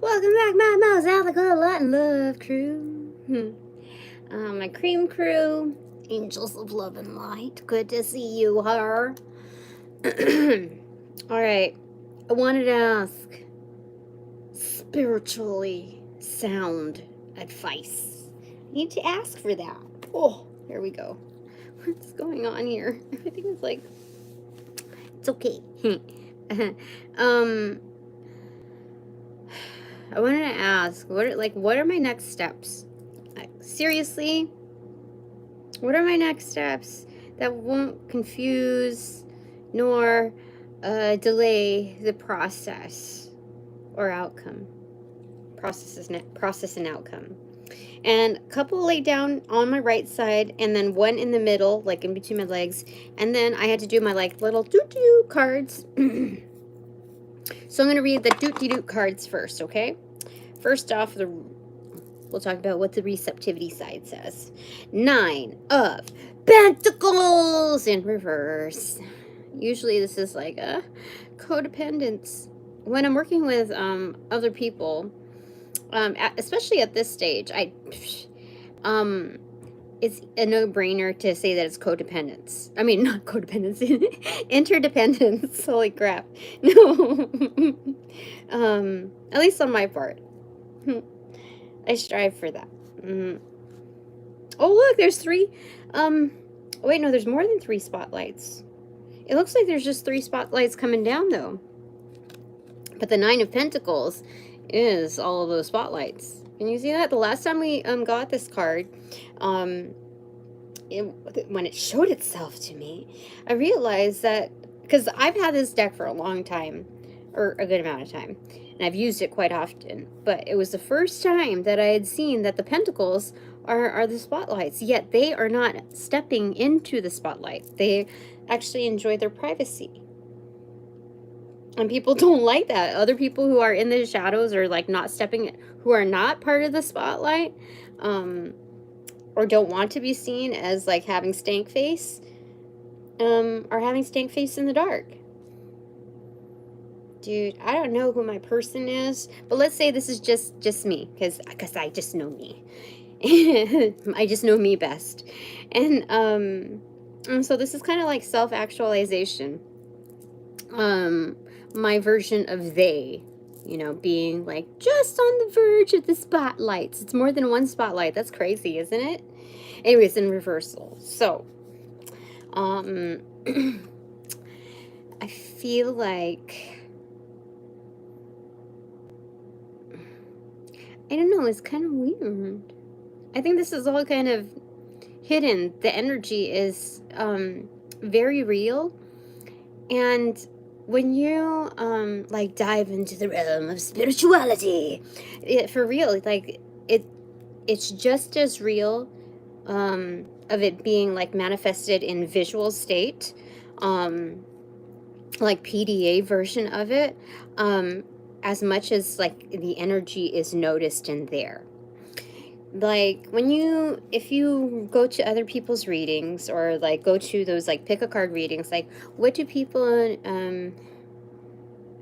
Welcome back, my mouse out the good light and love crew. My cream crew, angels of love and light. Good to see you, her. Alright, I wanted to ask spiritually sound advice. I need to ask for that. Oh, here we go. What's going on here? Everything is like, it's okay. I wanted to ask, what are my next steps? Like, seriously, what are my next steps that won't confuse nor delay the process or outcome? Process and outcome. And a couple laid down on my right side, and then one in the middle, like in between my legs. And then I had to do my like little doo-doo cards. So I'm going to read the doot-dee-doot cards first, okay? First off, we'll talk about what the receptivity side says. 9 of Pentacles in reverse. Usually this is like a codependence. When I'm working with other people, especially at this stage, it's a no-brainer to say that it's codependence. I mean, not codependence, interdependence. Holy crap. No. At least on my part. I strive for that. Oh, look, there's 3. Wait, no, there's more than 3 spotlights. It looks like there's just 3 spotlights coming down, though. But the 9 of Pentacles is all of those spotlights. Can you see that? The last time we got this card, when it showed itself to me, I realized that, because I've had this deck for a long time, or a good amount of time, and I've used it quite often, but it was the first time that I had seen that the Pentacles are the spotlights, yet they are not stepping into the spotlight. They actually enjoy their privacy. And people don't like that. Other people who are in the shadows or like not stepping, who are not part of the spotlight, or don't want to be seen as like having stank face, are having stank face in the dark. Dude, I don't know who my person is, but let's say this is just me, because I just know me. I just know me best. And so this is kind of like self-actualization. My version of they, you know, being like just on the verge of the spotlights. It's more than one spotlight. That's crazy, isn't it? Anyways, in reversal. So, I feel like, I don't know, it's kind of weird. I think this is all kind of hidden. The energy is very real. And when you like dive into the realm of spirituality, for real, like it's just as real of it being like manifested in visual state, like PDA version of it, as much as like the energy is noticed in there. Like if you go to other people's readings, or like go to those like pick a card readings, like what do people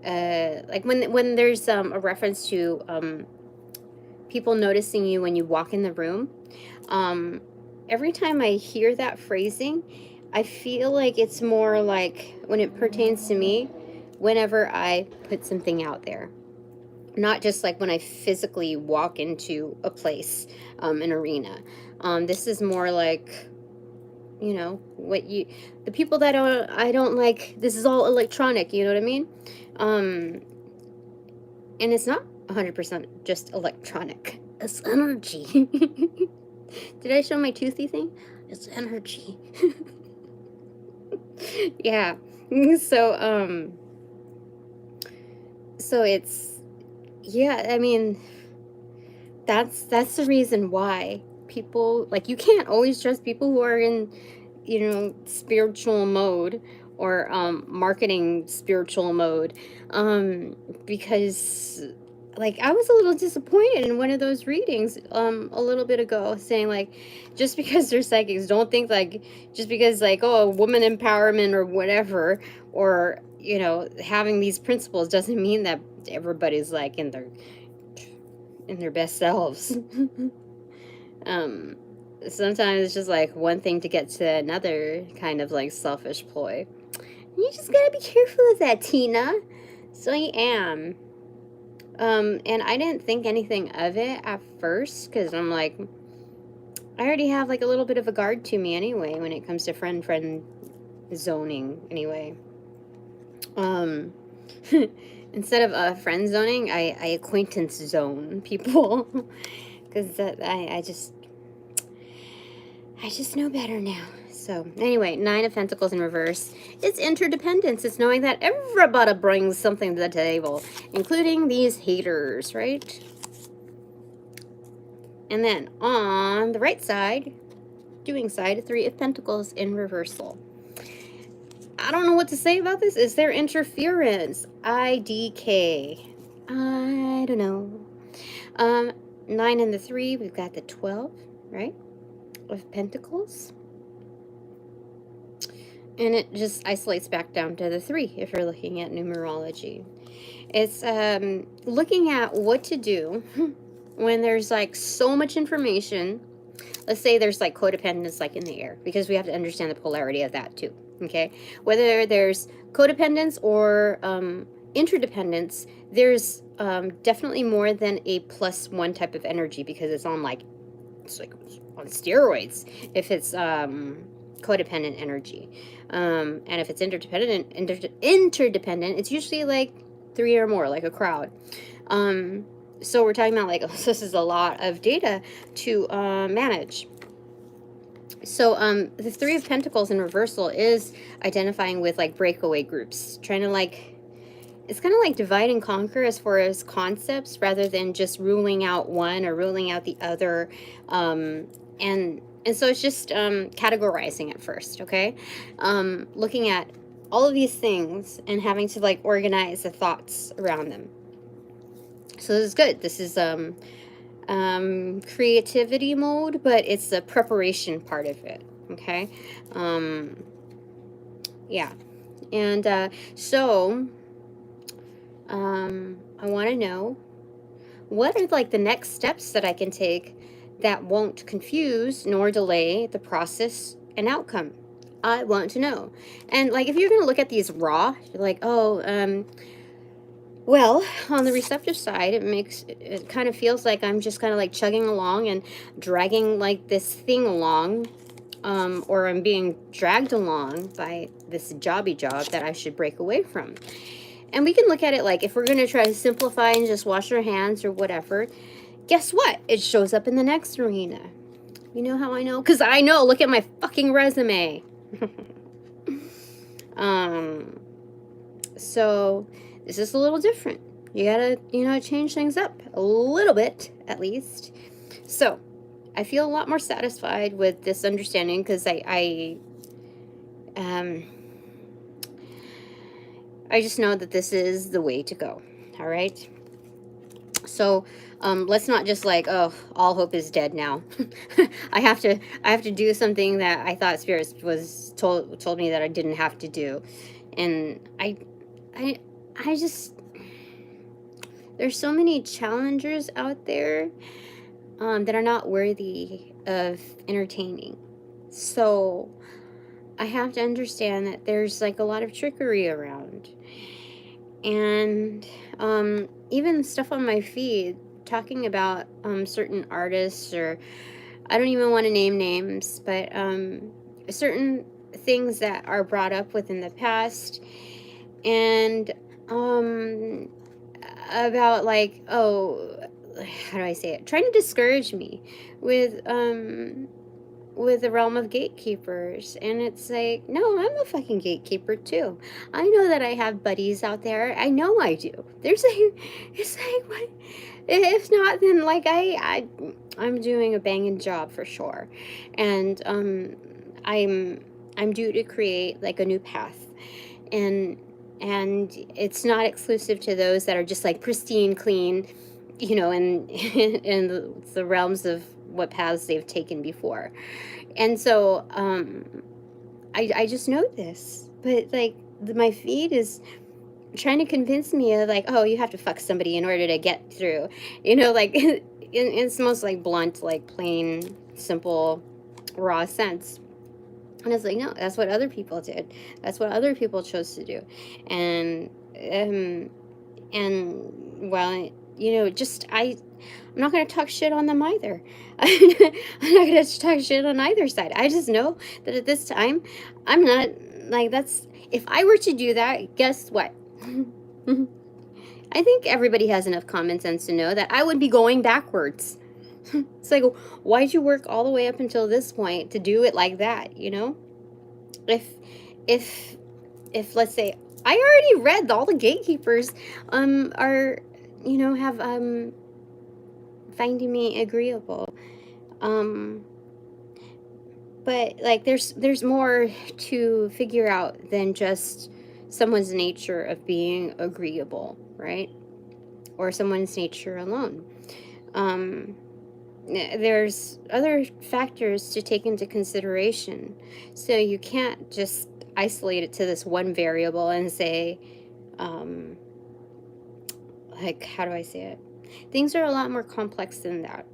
like when there's a reference to people noticing you when you walk in the room, every time I hear that phrasing, I feel like it's more like when it pertains to me, whenever I put something out there. Not just like when I physically walk into a place, an arena. This is more like, you know, the people that I don't like, this is all electronic, you know what I mean? And it's not 100% just electronic. It's energy. Did I show my toothy thing? It's energy. Yeah. So it's, yeah, I mean, that's the reason why people, like, you can't always trust people who are in, you know, spiritual mode, or marketing spiritual mode, because, like, I was a little disappointed in one of those readings a little bit ago, saying like, just because they're psychics, don't think like, just because like, oh, woman empowerment or whatever, or, you know, having these principles doesn't mean that everybody's like in their in their best selves. Sometimes it's just like one thing to get to another kind of like selfish ploy. You just gotta be careful of that, Tina. So I am. And I didn't think anything of it at first, because I'm like, I already have like a little bit of a guard to me anyway when it comes to friend zoning anyway. Instead of friend zoning, I acquaintance zone people. Because I just know better now. So anyway, 9 of Pentacles in reverse. It's interdependence. It's knowing that everybody brings something to the table, including these haters, right? And then on the right side, doing side, 3 of Pentacles in reversal. I don't know what to say about this. Is there interference? IDK. I don't know. 9 and the 3, we've got the 12, right? Of Pentacles. And it just isolates back down to the 3 if you're looking at numerology. It's looking at what to do when there's like so much information. Let's say there's like codependence like in the air, because we have to understand the polarity of that too. Okay, whether there's codependence or interdependence, there's definitely more than a +1 type of energy, because it's like on steroids if it's codependent energy. And if it's interdependent, it's usually like 3 or more, like a crowd. So we're talking about like, this is a lot of data to manage. So the 3 of Pentacles in reversal is identifying with like breakaway groups, trying to like, it's kind of like divide and conquer as far as concepts, rather than just ruling out one or ruling out the other. And so it's just categorizing at first, okay? Looking at all of these things and having to like organize the thoughts around them. So this is good. This is creativity mode, but it's the preparation part of it, okay? Yeah. And so I want to know, what are like the next steps that I can take that won't confuse nor delay the process and outcome? I want to know. And like, if you're going to look at these raw, you're like, oh, well, on the receptive side, it kind of feels like I'm just kind of like chugging along and dragging like this thing along, or I'm being dragged along by this jobby job that I should break away from. And we can look at it like, if we're going to try to simplify and just wash our hands or whatever, guess what? It shows up in the next arena. You know how I know? Because I know. Look at my fucking resume. So this is a little different. You gotta, change things up a little bit, at least. So I feel a lot more satisfied with this understanding, because I just know that this is the way to go. All right. So let's not just like, oh, all hope is dead now. I have to do something that I thought Spirit was told me that I didn't have to do. And I just, there's so many challengers out there that are not worthy of entertaining. So I have to understand that there's like a lot of trickery around. And even stuff on my feed talking about certain artists, or I don't even want to name names, but certain things that are brought up within the past, and about like, oh, how do I say it? Trying to discourage me with the realm of gatekeepers. And it's like, no, I'm a fucking gatekeeper too. I know that I have buddies out there. I know I do. There's like, it's like, what? If not, then like I'm doing a banging job for sure. And I'm due to create like a new path. And it's not exclusive to those that are just like pristine, clean, in the realms of what paths they've taken before. And so I just know this, but like my feed is trying to convince me of like, oh, you have to fuck somebody in order to get through, like in its most like blunt, like plain, simple, raw sense. And it's like, no, that's what other people did. That's what other people chose to do. And well, I'm not going to talk shit on them either. I'm not going to talk shit on either side. I just know that at this time, I'm not, like, if I were to do that, guess what? I think everybody has enough common sense to know that I would be going backwards. It's like, why'd you work all the way up until this point to do it like that, If let's say, I already read all the gatekeepers are, have finding me agreeable. But like there's more to figure out than just someone's nature of being agreeable, right? Or someone's nature alone. There's other factors to take into consideration. So you can't just isolate it to this one variable and say, like, how do I say it? Things are a lot more complex than that.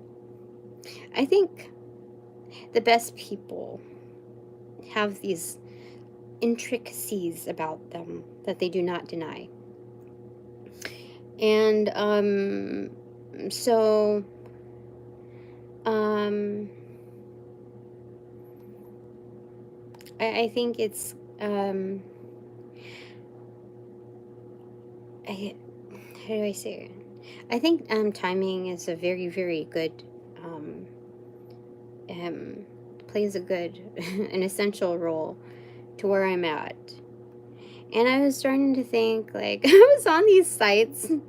I think the best people have these intricacies about them that they do not deny. And I think it's how do I say it? I think timing is a very, very good plays an essential role to where I'm at. And I was starting to think, like, I was on these sites, and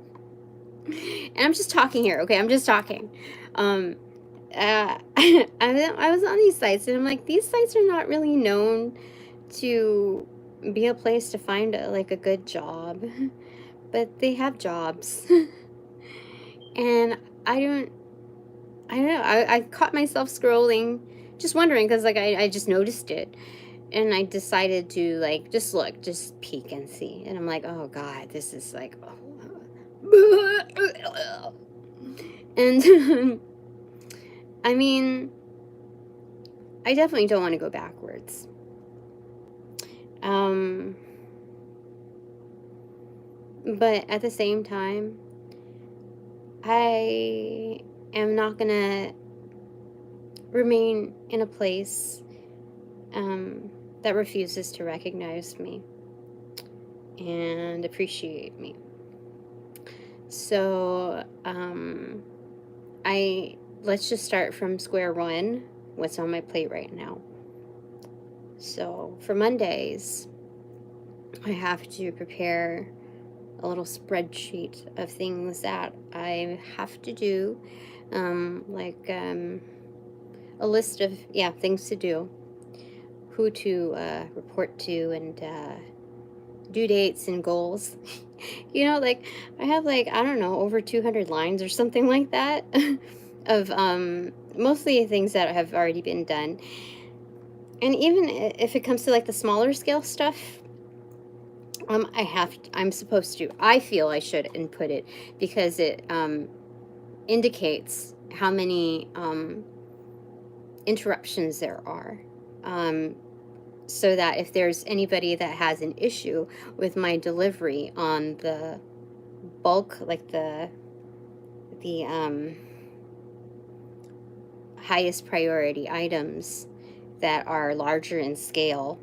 I'm just talking here, okay? I'm just talking. I was on these sites, and I'm like, these sites are not really known to be a place to find a good job, but they have jobs. And I don't know. I caught myself scrolling, just wondering, because like I just noticed it, and I decided to like just peek and see. And I'm like, oh God, this is like, and I mean, I definitely don't want to go backwards. But at the same time, I am not gonna remain in a place that refuses to recognize me and appreciate me. So let's just start from square one. What's on my plate right now? So for Mondays, I have to prepare a little spreadsheet of things that I have to do, a list of things to do, who to report to, and due dates and goals. I have I don't know, over 200 lines or something like that of mostly things that have already been done. And even if it comes to the smaller scale stuff, I'm supposed to, I feel I should input it, because it indicates how many interruptions there are, so that if there's anybody that has an issue with my delivery on the bulk, the highest priority items that are larger in scale,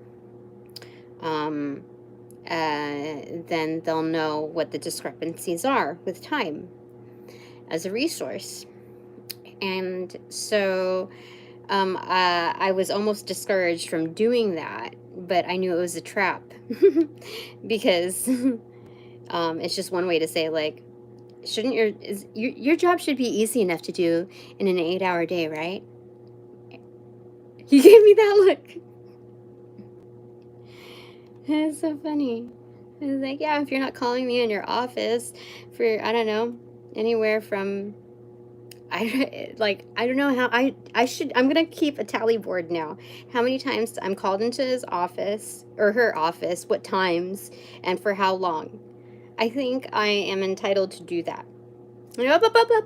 then they'll know what the discrepancies are with time as a resource. And so I was almost discouraged from doing that, but I knew it was a trap because it's just one way to say, shouldn't your job should be easy enough to do in an 8-hour day, right? You gave me that look. It's so funny. I was like, yeah, if you're not calling me in your office for, I don't know, anywhere from, I don't know how, I'm going to keep a tally board now. How many times I'm called into his office, or her office, what times, and for how long. I think I am entitled to do that. Up, up, up, up.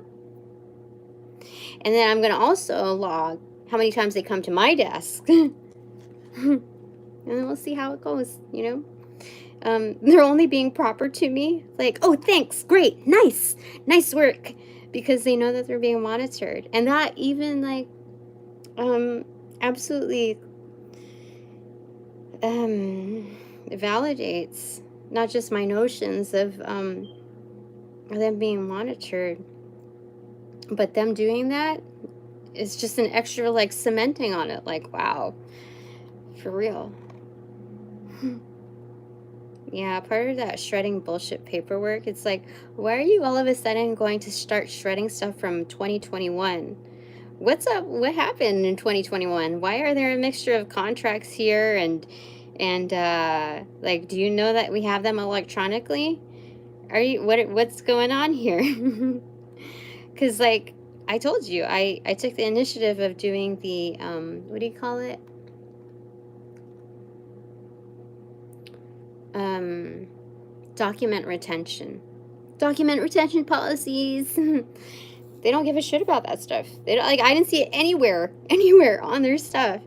And then I'm going to also log how many times they come to my desk. And then we'll see how it goes, you know? They're only being proper to me. Like, oh, thanks, great, nice work. Because they know that they're being monitored. And that even, like, absolutely validates not just my notions of them being monitored, but them doing that is just an extra, like, cementing on it. Like, wow, for real. Yeah, part of that shredding bullshit paperwork, it's like, why are you all of a sudden going to start shredding stuff from 2021? What's up? What happened in 2021? Why are there a mixture of contracts here and like, do you know that we have them electronically? Are you, what's going on here? Because, like, I told you, I took the initiative of doing the, what do you call it? Document retention policies. They don't give a shit about that stuff. They don't, like, I didn't see it anywhere on their stuff.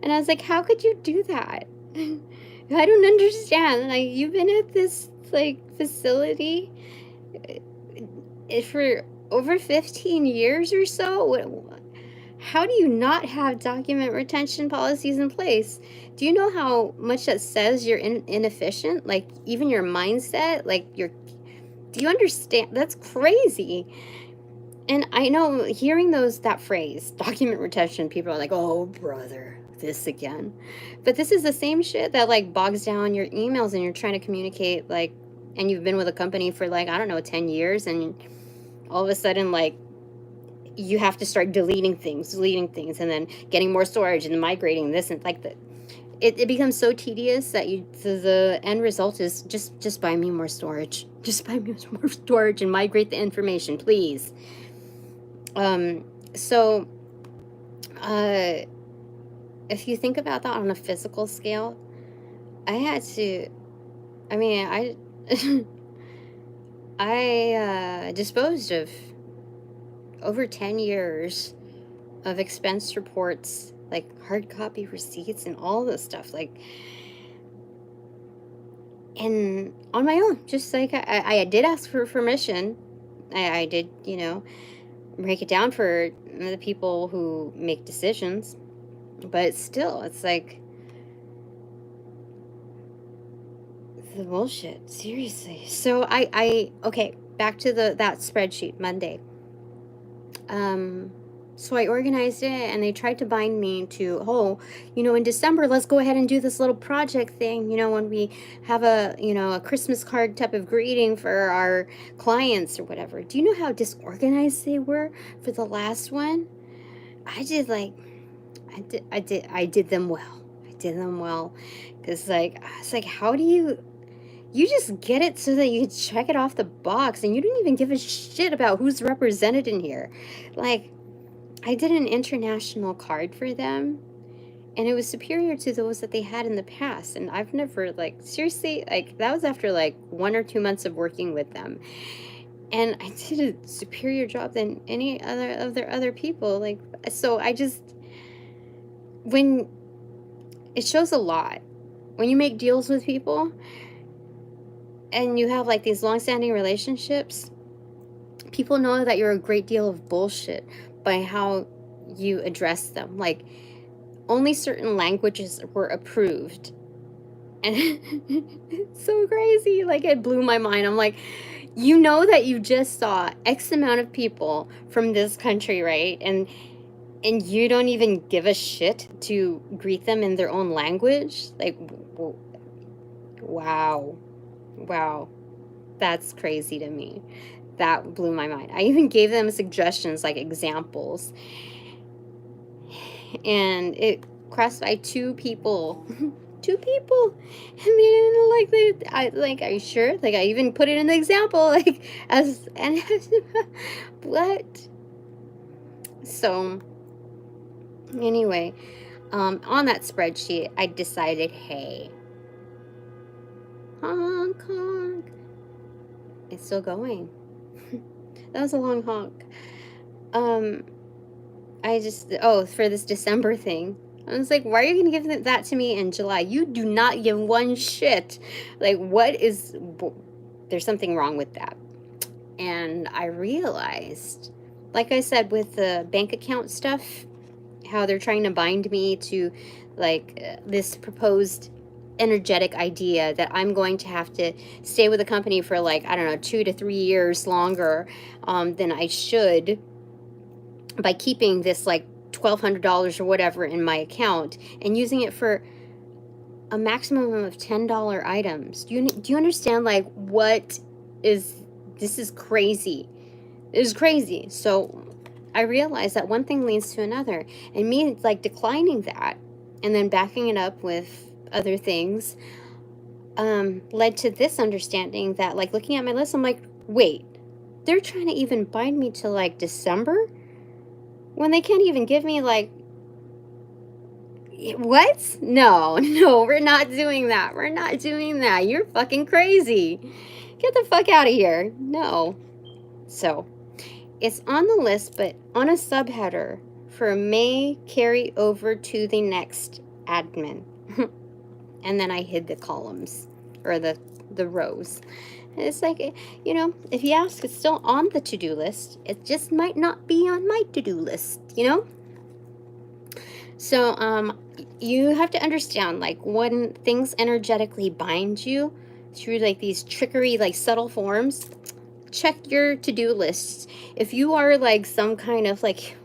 And I was like, how could you do that? I don't understand. Like, you've been at this, like, facility for over 15 years or so. How do you not have document retention policies in place? Do you know how much that says you're inefficient? Like, even your mindset, like, do you understand? That's crazy. And I know, hearing that phrase, document retention, people are like, oh, brother, this again. But this is the same shit that, like, bogs down your emails, and you're trying to communicate, like, and you've been with a company for, like, I don't know, 10 years, and all of a sudden, like, you have to start deleting things, and then getting more storage and migrating this, and, like, it becomes so tedious that the end result is just buy me more storage. Just buy me more storage and migrate the information, please. So, if you think about that on a physical scale, I disposed of over 10 years of expense reports, like hard copy receipts and all this stuff, like, and on my own, just like I did ask for permission. I did, you know, break it down for the people who make decisions, but still, it's like the bullshit, seriously. So okay, back to that spreadsheet Monday. So I organized it, and they tried to bind me to, oh, you know, in December, let's go ahead and do this little project thing, you know, when we have a Christmas card type of greeting for our clients or whatever. Do you know how disorganized they were for the last one? I did them well. I did them well. Because, like, I was like, how do you just get it so that you can check it off the box, and you didn't even give a shit about who's represented in here. Like, I did an international card for them, and it was superior to those that they had in the past. And I've never, like, seriously, like, that was after, like, 1 or 2 months of working with them. And I did a superior job than any other people. Like, so when it shows a lot, when you make deals with people, and you have, like, these long-standing relationships, people know that you're a great deal of bullshit by how you address them. Like, only certain languages were approved. And it's so crazy. Like, it blew my mind. I'm like, you know that you just saw X amount of people from this country, right? And you don't even give a shit to greet them in their own language? Like, wow. That's crazy to me. That blew my mind. I even gave them suggestions, like examples. And it crossed by 2 people. 2 people. And they didn't like it. Are you sure? Like, I even put it in the example, like, what? So, anyway, on that spreadsheet, I decided, hey, Hong Kong, It's still going. That was a long honk. I just, for this December thing. I was like, why are you going to give that to me in July? You do not give one shit. Like, there's something wrong with that. And I realized, like I said, with the bank account stuff, how they're trying to bind me to, like, this proposed energetic idea that I'm going to have to stay with the company for, like, I don't know, 2 to 3 years longer than I should by keeping this, like, $1,200 or whatever in my account and using it for a maximum of $10 items. Do you understand, like, this is crazy. It is crazy. So I realized that one thing leads to another, and me, like, declining that and then backing it up with other things led to this understanding that, like, looking at my list, I'm like, wait, they're trying to even bind me to, like, December when they can't even give me, like, what? No, we're not doing that. We're not doing that. You're fucking crazy. Get the fuck out of here. No. So it's on the list, but on a subheader for may carry over to the next admin. And then I hid the columns or the rows. And it's like, if you ask, it's still on the to-do list. It just might not be on my to-do list, So you have to understand, like, when things energetically bind you through, like, these trickery, like, subtle forms, check your to-do lists. If you are, like, some kind of, like,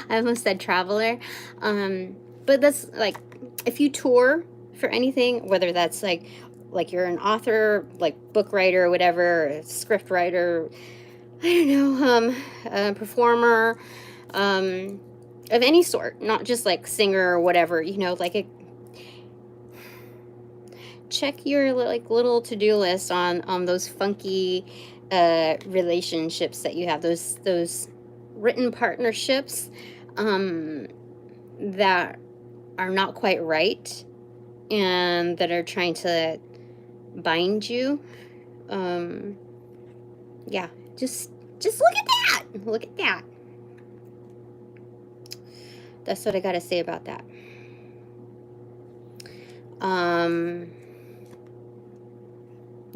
I almost said traveler, but that's, like, if you tour for anything, whether that's, like you're an author, like, book writer or whatever, or script writer, I don't know, performer, of any sort, not just, like, singer or whatever, like, check your, like, little to-do list on those funky relationships that you have, those written partnerships that are not quite right and that are trying to bind you. Yeah, just look at that. That's what I gotta say about that.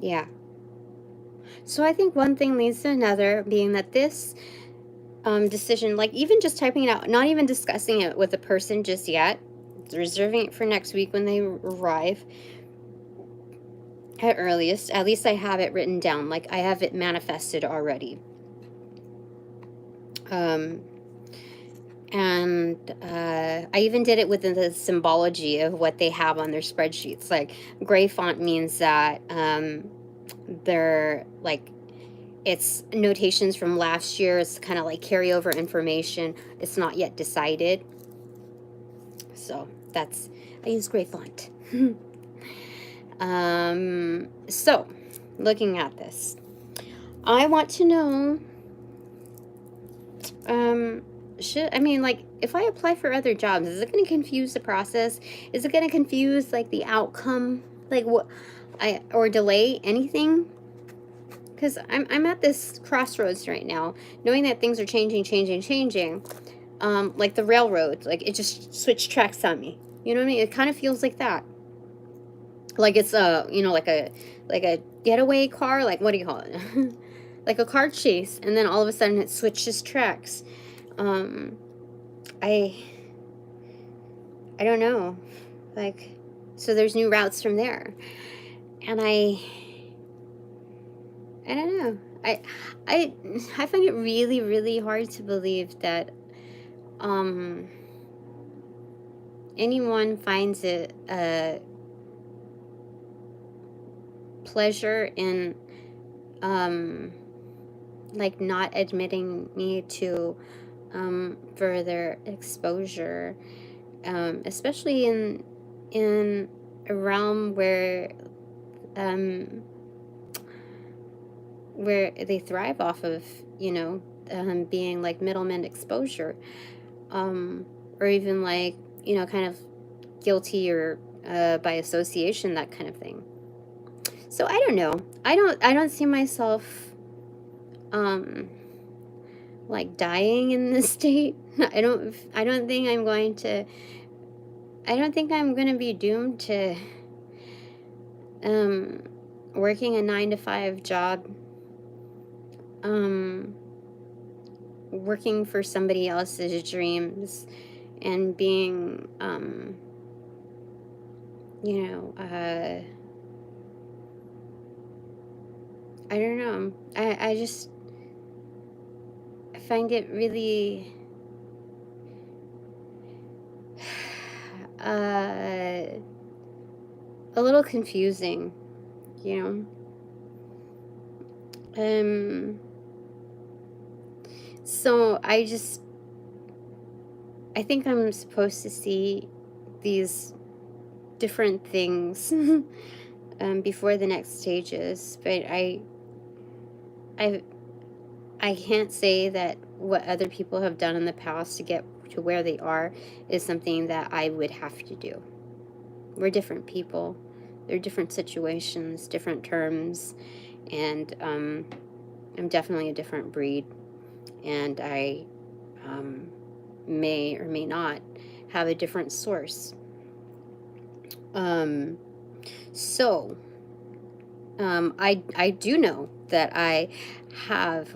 Yeah. So I think one thing leads to another, being that this decision, like, even just typing it out, not even discussing it with the person just yet, reserving it for next week when they arrive at earliest, at least I have it written down, like, I have it manifested already. And I even did it within the symbology of what they have on their spreadsheets. Like, gray font means that they're, like, it's notations from last year. It's kind of like carryover information. It's not yet decided. So I use gray font. So looking at this, I want to know, like, if I apply for other jobs, is it going to confuse the process? Is it going to confuse, like, the outcome? Like, or delay anything? Because I'm at this crossroads right now, knowing that things are changing. Like the railroad, like, it just switched tracks on me. You know what I mean? It kind of feels like that. Like it's like a getaway car. Like, what do you call it? Like a car chase, and then all of a sudden it switches tracks. I don't know. Like, so there's new routes from there, and I don't know. I find it really, really hard to believe that anyone finds it pleasure in like, not admitting me to further exposure, especially in a realm where they thrive off of, being, like, middleman exposure, or even, like, kind of guilty or by association, that kind of thing. So I don't know. I don't see myself like dying in this state. I don't think I'm going to, I don't think I'm going to be doomed to working a 9-to-5 job, working for somebody else's dreams, and being, you know, I don't know. I just find it really a little confusing, you know. So I think I'm supposed to see these different things before the next stages, but I can't say that what other people have done in the past to get to where they are is something that I would have to do. We're different people. They're different situations, different terms, and I'm definitely a different breed, and I may or may not have a different source. So I do know that I have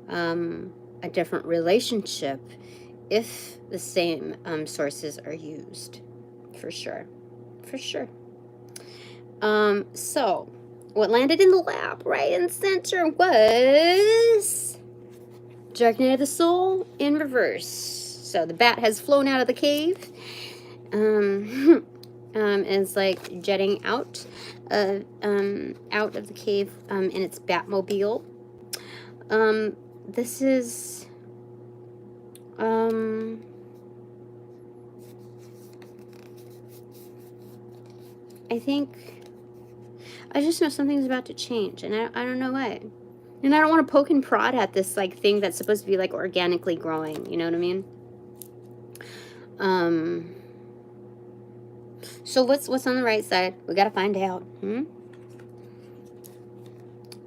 a different relationship if the same sources are used, for sure. So what landed in the lap right in the center was Dark Night of the Soul in reverse. So the bat has flown out of the cave, and is like jetting out of the cave in its Batmobile. This is I think I just know something's about to change, and I don't know what. And I don't want to poke and prod at this like thing that's supposed to be like organically growing, you know what I mean? So what's on the right side? We gotta find out.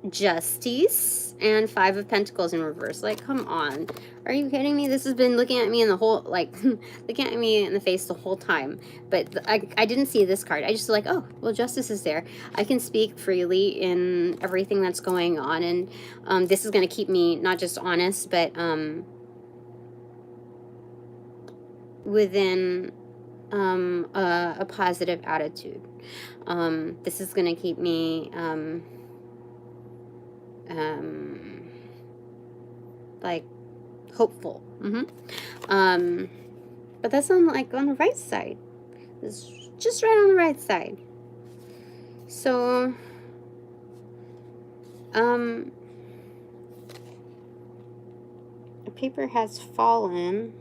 Justice and 5 of Pentacles in reverse. Like, come on. Are you kidding me? This has been looking at me in the whole, like, looking at me in the face the whole time. But I didn't see this card. I just like, oh, well, Justice is there. I can speak freely in everything that's going on. And this is going to keep me not just honest, but within a positive attitude. This is going to keep me like hopeful. But that's on the right side. It's just right on the right side. So the paper has fallen.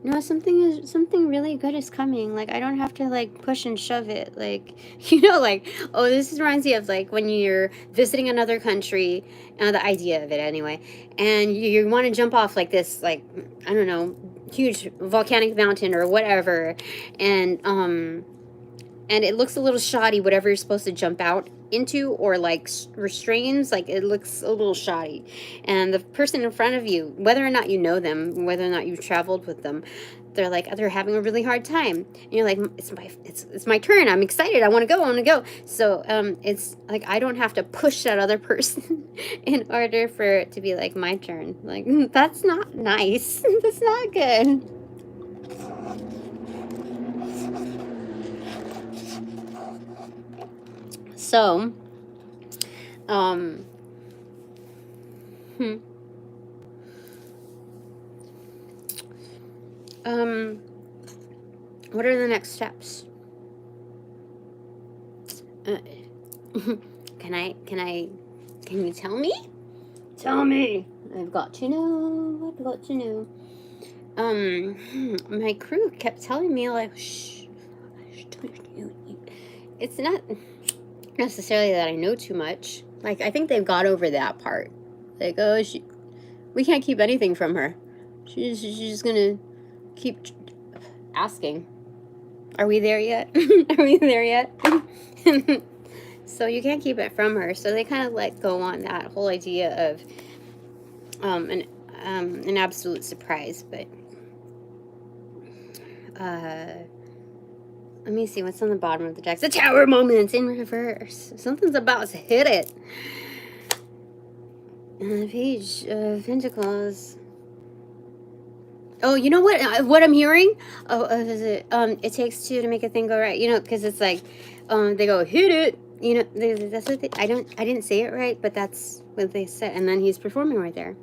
No, something really good is coming. Like, I don't have to like push and shove it. Like, you know, like, oh, this reminds me of like when you're visiting another country, the idea of it anyway, and you want to jump off like this, like, I don't know, huge volcanic mountain or whatever, and it looks a little shoddy, whatever you're supposed to jump out into, or like restrains, like it looks a little shoddy, and the person in front of you, whether or not you know them, whether or not you've traveled with them, they're having a really hard time, and you're like, it's my turn, I'm excited, I want to go. So it's like I don't have to push that other person in order for it to be like my turn. Like, that's not nice. That's not good. So, what are the next steps? Can you tell me? Tell me. I've got to know. My crew kept telling me, like, shh, it's not necessarily that I know too much. Like, I think they've got over that part. Like, oh, we can't keep anything from her. She's just gonna keep asking. Are we there yet? Are we there yet? So you can't keep it from her. So they kind of let go on that whole idea of an absolute surprise. But let me see what's on the bottom of the deck. The Tower Moments in reverse. Something's about to hit it. And the Page of Pentacles. Oh, you know what I'm hearing? Oh, is it? It takes two to make a thing go right. You know, because it's like, they go hit it. You know, that's what I didn't say it right, but that's what they said. And then he's performing right there.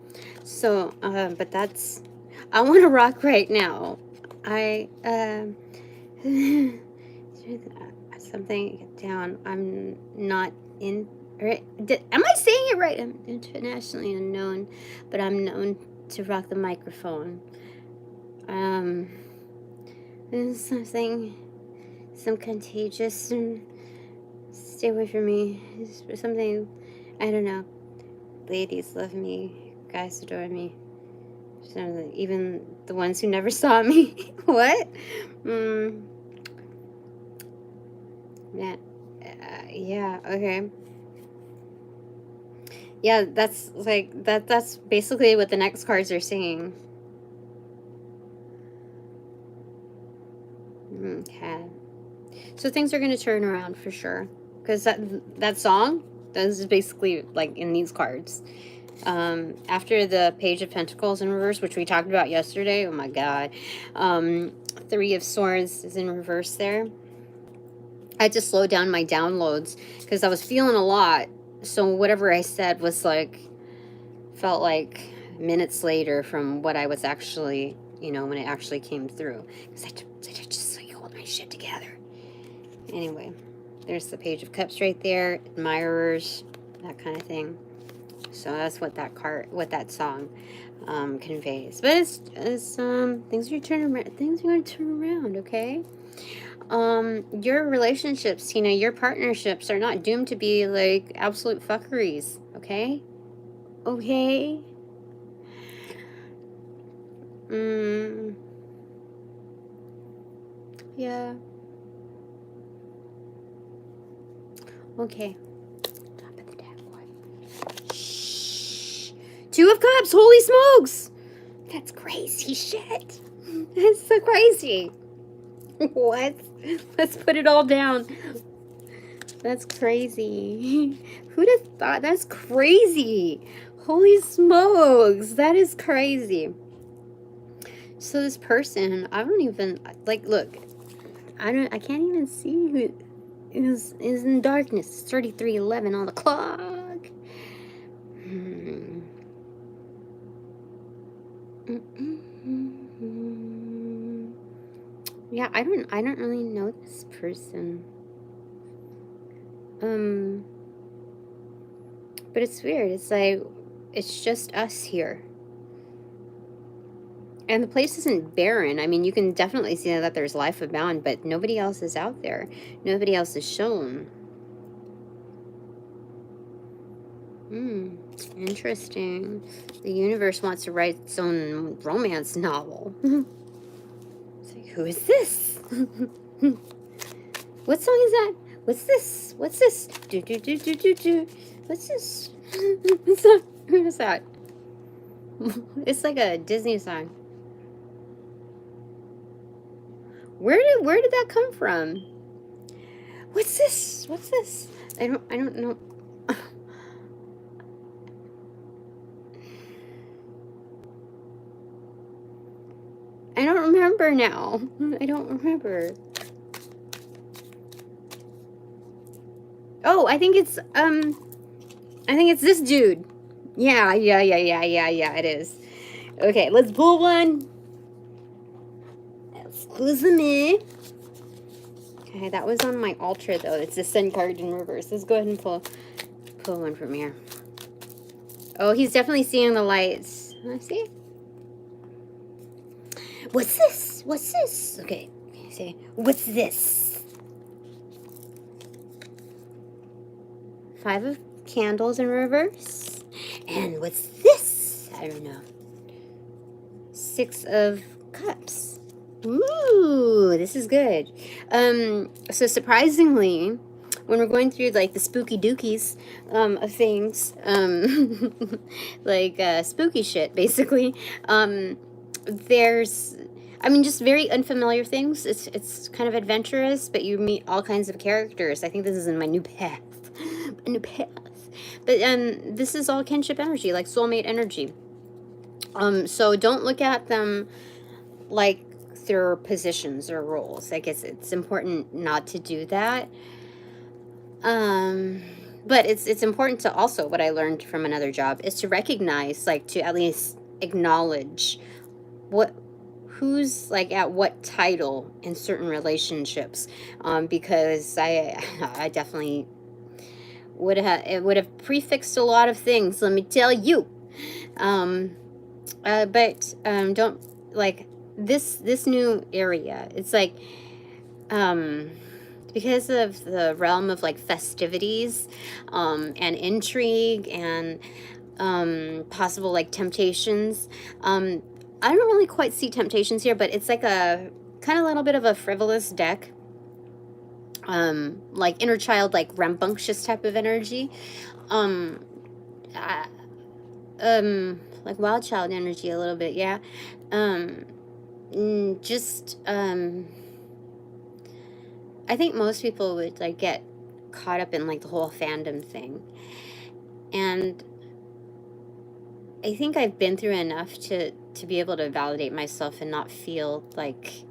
So, but that's, I want to rock right now. Something down. I'm not in. Right? Am I saying it right? I'm internationally unknown, but I'm known to rock the microphone. There's some contagious, stay away from me. It's something, I don't know. Ladies love me, guys adore me. Even the ones who never saw me. What? Yeah, okay. Yeah, that's like, that's basically what the next cards are saying. Okay. So things are going to turn around for sure. Because that song, that is basically like in these cards. After the Page of Pentacles in reverse, which we talked about yesterday. Oh my God. Three of Swords is in reverse there. I had to slow down my downloads because I was feeling a lot. So whatever I said was like, felt like minutes later from what I was actually, you know, when it actually came through. Because I just like hold my shit together. Anyway, there's the Page of Cups right there. Admirers, that kind of thing. So that's what that that song conveys. But it's things are going to turn around, okay? Your relationships, Tina, your partnerships are not doomed to be like absolute fuckeries, okay? Okay? Yeah. Okay. Top of the deck. Shh. Two of Cups, holy smokes! That's crazy shit. That's so crazy. What? Let's put it all down. That's crazy. Who'd have thought? That's crazy. Holy smokes. That is crazy. So this person, I don't even, like, look. I can't even see who is in darkness. It's 33:11 on the clock. Yeah, I don't really know this person. But it's weird. It's like, it's just us here. And the place isn't barren. I mean, you can definitely see that there's life abound, but nobody else is out there. Nobody else is shown. Interesting. The universe wants to write its own romance novel. It's like, who is this? What song is that? What's this? What's this? Do. What's this? Who is that? It's like a Disney song. Where did that come from? What's this? What's this? I don't know. I don't remember now. I don't remember. Oh, I think it's this dude. Yeah, it is. Okay, let's pull one. Excuse me. Okay, that was on my altar though. It's the Sun card in reverse. Let's go ahead and pull one from here. Oh, he's definitely seeing the lights. Let's see. What's this? What's this? Okay, say, what's this? Five of Candles in reverse. And what's this? I don't know. Six of Cups. Ooh, this is good. So surprisingly, when we're going through like the spooky dookies of things, like spooky shit, basically, there's, I mean, just very unfamiliar things. It's kind of adventurous, but you meet all kinds of characters. I think this is in my new path, a new path. But this is all kinship energy, like soulmate energy. So don't look at them like their positions or roles. I guess it's important not to do that. But it's important to also, what I learned from another job is to recognize, like, to at least acknowledge who's like at what title in certain relationships, because I definitely would have prefixed a lot of things, let me tell you. But don't, like, this new area, it's like because of the realm of like festivities and intrigue and possible like temptations. I don't really quite see temptations here, but it's like a kind of little bit of a frivolous deck. Like inner child, like rambunctious type of energy. Like wild child energy a little bit, yeah. I think most people would like get caught up in like the whole fandom thing. And I think I've been through enough to be able to validate myself and not feel like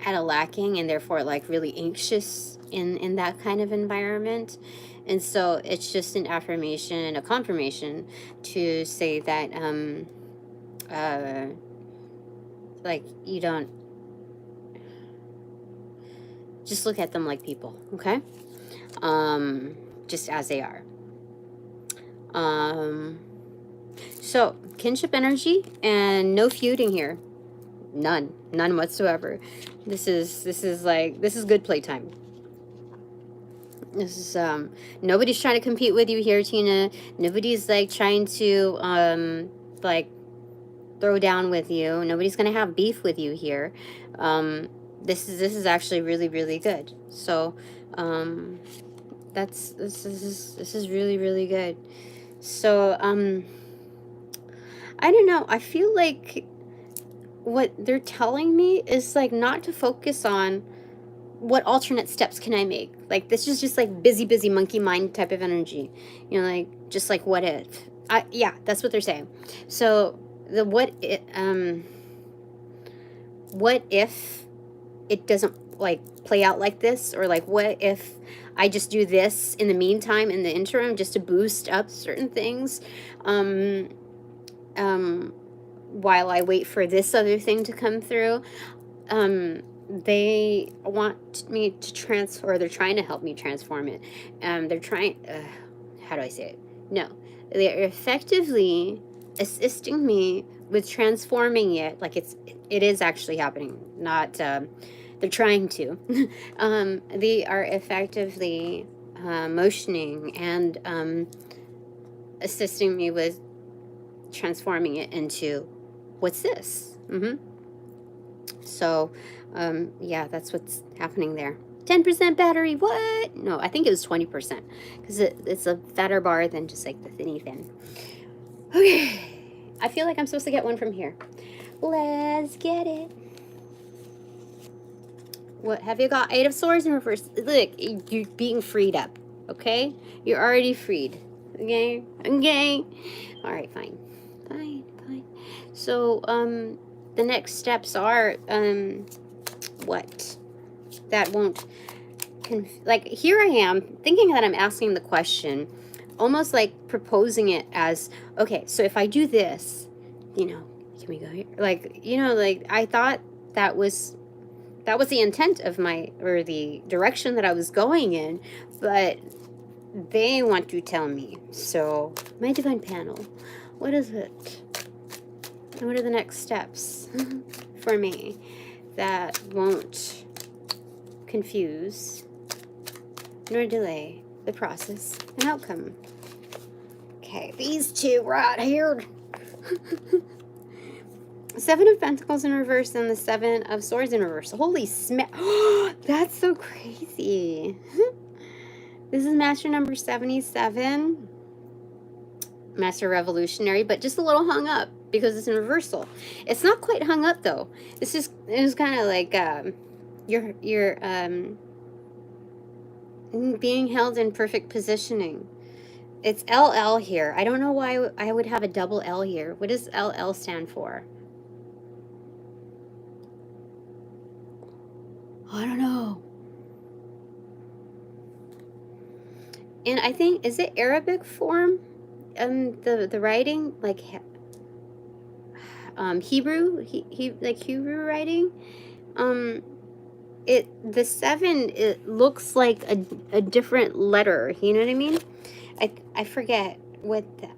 at a lacking, and therefore like really anxious in that kind of environment. And so it's just an affirmation, a confirmation to say that like you don't just look at them like people, okay? Just as they are. So kinship energy and no feuding here. None whatsoever. This is good playtime. This is nobody's trying to compete with you here, Tina. Nobody's like trying to like throw down with you. Nobody's gonna have beef with you here. This is actually really, really good. So this is really, really good. So I don't know, I feel like what they're telling me is like not to focus on what alternate steps can I make. Like this is just like busy monkey mind type of energy, you know, like just like what if. Yeah, that's what they're saying. So the what if it doesn't like play out like this, or like what if I just do this in the meantime, in the interim, just to boost up certain things, while I wait for this other thing to come through. They want me to or they're trying to help me transform it. They're trying, how do I say it? No, they're effectively assisting me with transforming it. Like it is actually happening, not, they're trying to. They are effectively motioning and assisting me with transforming it into what's this? So, yeah, that's what's happening there. 10% battery, what? No, I think it was 20%, because it's a fatter bar than just like the thinny thin. Okay, I feel like I'm supposed to get one from here. Let's get it. What, have you got 8 of Swords in reverse? Look, you're being freed up, okay? You're already freed, okay? Okay. All right, fine. So, the next steps are, what? That won't, like, here I am, thinking that I'm asking the question, almost like proposing it as, okay, so if I do this, you know, can we go here? Like, you know, like, I thought that was the intent of or the direction that I was going in, but they want to tell me. So, my divine panel, what is it? What are the next steps for me that won't confuse nor delay the process and outcome? Okay, these two right here. Seven of Pentacles in reverse and the Seven of Swords in reverse. Holy smack. That's so crazy. This is Master number 77. Master Revolutionary, but just a little hung up because it's in reversal. It's not quite hung up though. It's just, it's kind of like you're being held in perfect positioning. It's LL here. I don't know why I would have a double L here. What does LL stand for? I don't know. And I think, is it Arabic form? The writing, like Hebrew, like Hebrew writing. The 7, it looks like a different letter. You know what I mean? I forget what that.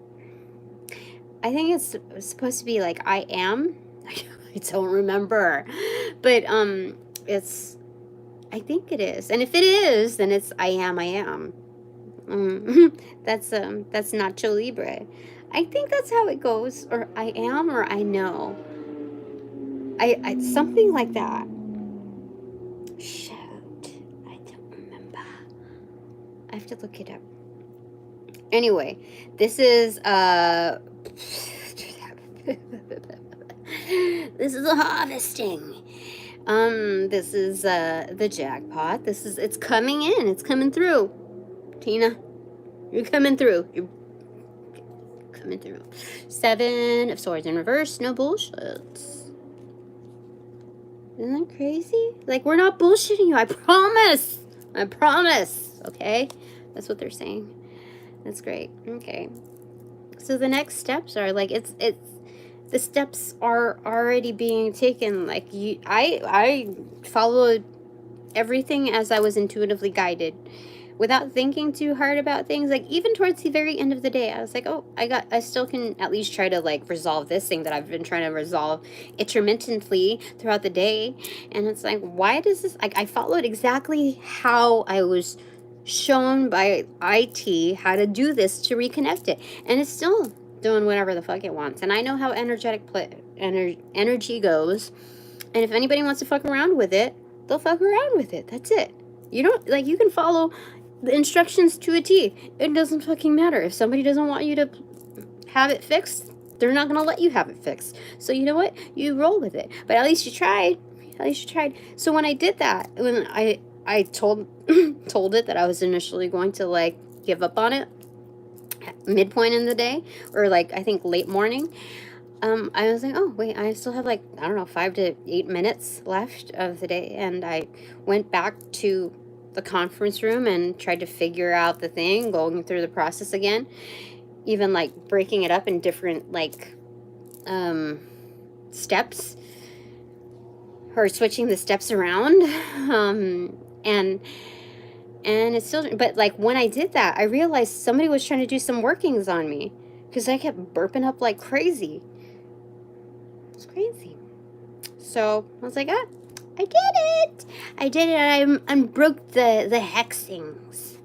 I think it's supposed to be like I am. I don't remember, but it's. I think it is, and if it is, then it's I am. I am. That's Nacho Libre. I think that's how it goes, or I am, or I know. I something like that. Shoot, I don't remember. I have to look it up. Anyway, this is this is a harvesting. This is the jackpot. It's coming in. It's coming through. Tina, you're coming through. You're coming through. 7 of Swords in reverse. No bullshit. Isn't that crazy? Like, we're not bullshitting you. I promise. I promise. Okay? That's what they're saying. That's great. Okay. So the next steps are like, the steps are already being taken. Like, I followed everything as I was intuitively guided, without thinking too hard about things. Like, even towards the very end of the day, I was like, oh, I still can at least try to like resolve this thing that I've been trying to resolve intermittently throughout the day. And it's like, why does this, like, I followed exactly how I was shown by IT how to do this to reconnect it, and it's still doing whatever the fuck it wants. And I know how energetic energy goes, and if anybody wants to fuck around with it, they'll fuck around with it. That's it. You don't, like, you can follow the instructions to a T. It doesn't fucking matter. If somebody doesn't want you to have it fixed, they're not going to let you have it fixed. So you know what? You roll with it. But at least you tried. At least you tried. So when I did that, when I told it that I was initially going to, like, give up on it midpoint in the day, or, like, I think late morning, I was like, oh, wait, I still have, like, I don't know, 5 to 8 minutes left of the day. And I went back to the conference room and tried to figure out the thing, going through the process again, even, like, breaking it up in different, like, steps, or switching the steps around. And it's still, but, like, when I did that, I realized somebody was trying to do some workings on me, because I kept burping up like crazy. It's crazy. So I was like, ah, I did it. I did it. I unbroke the hexings.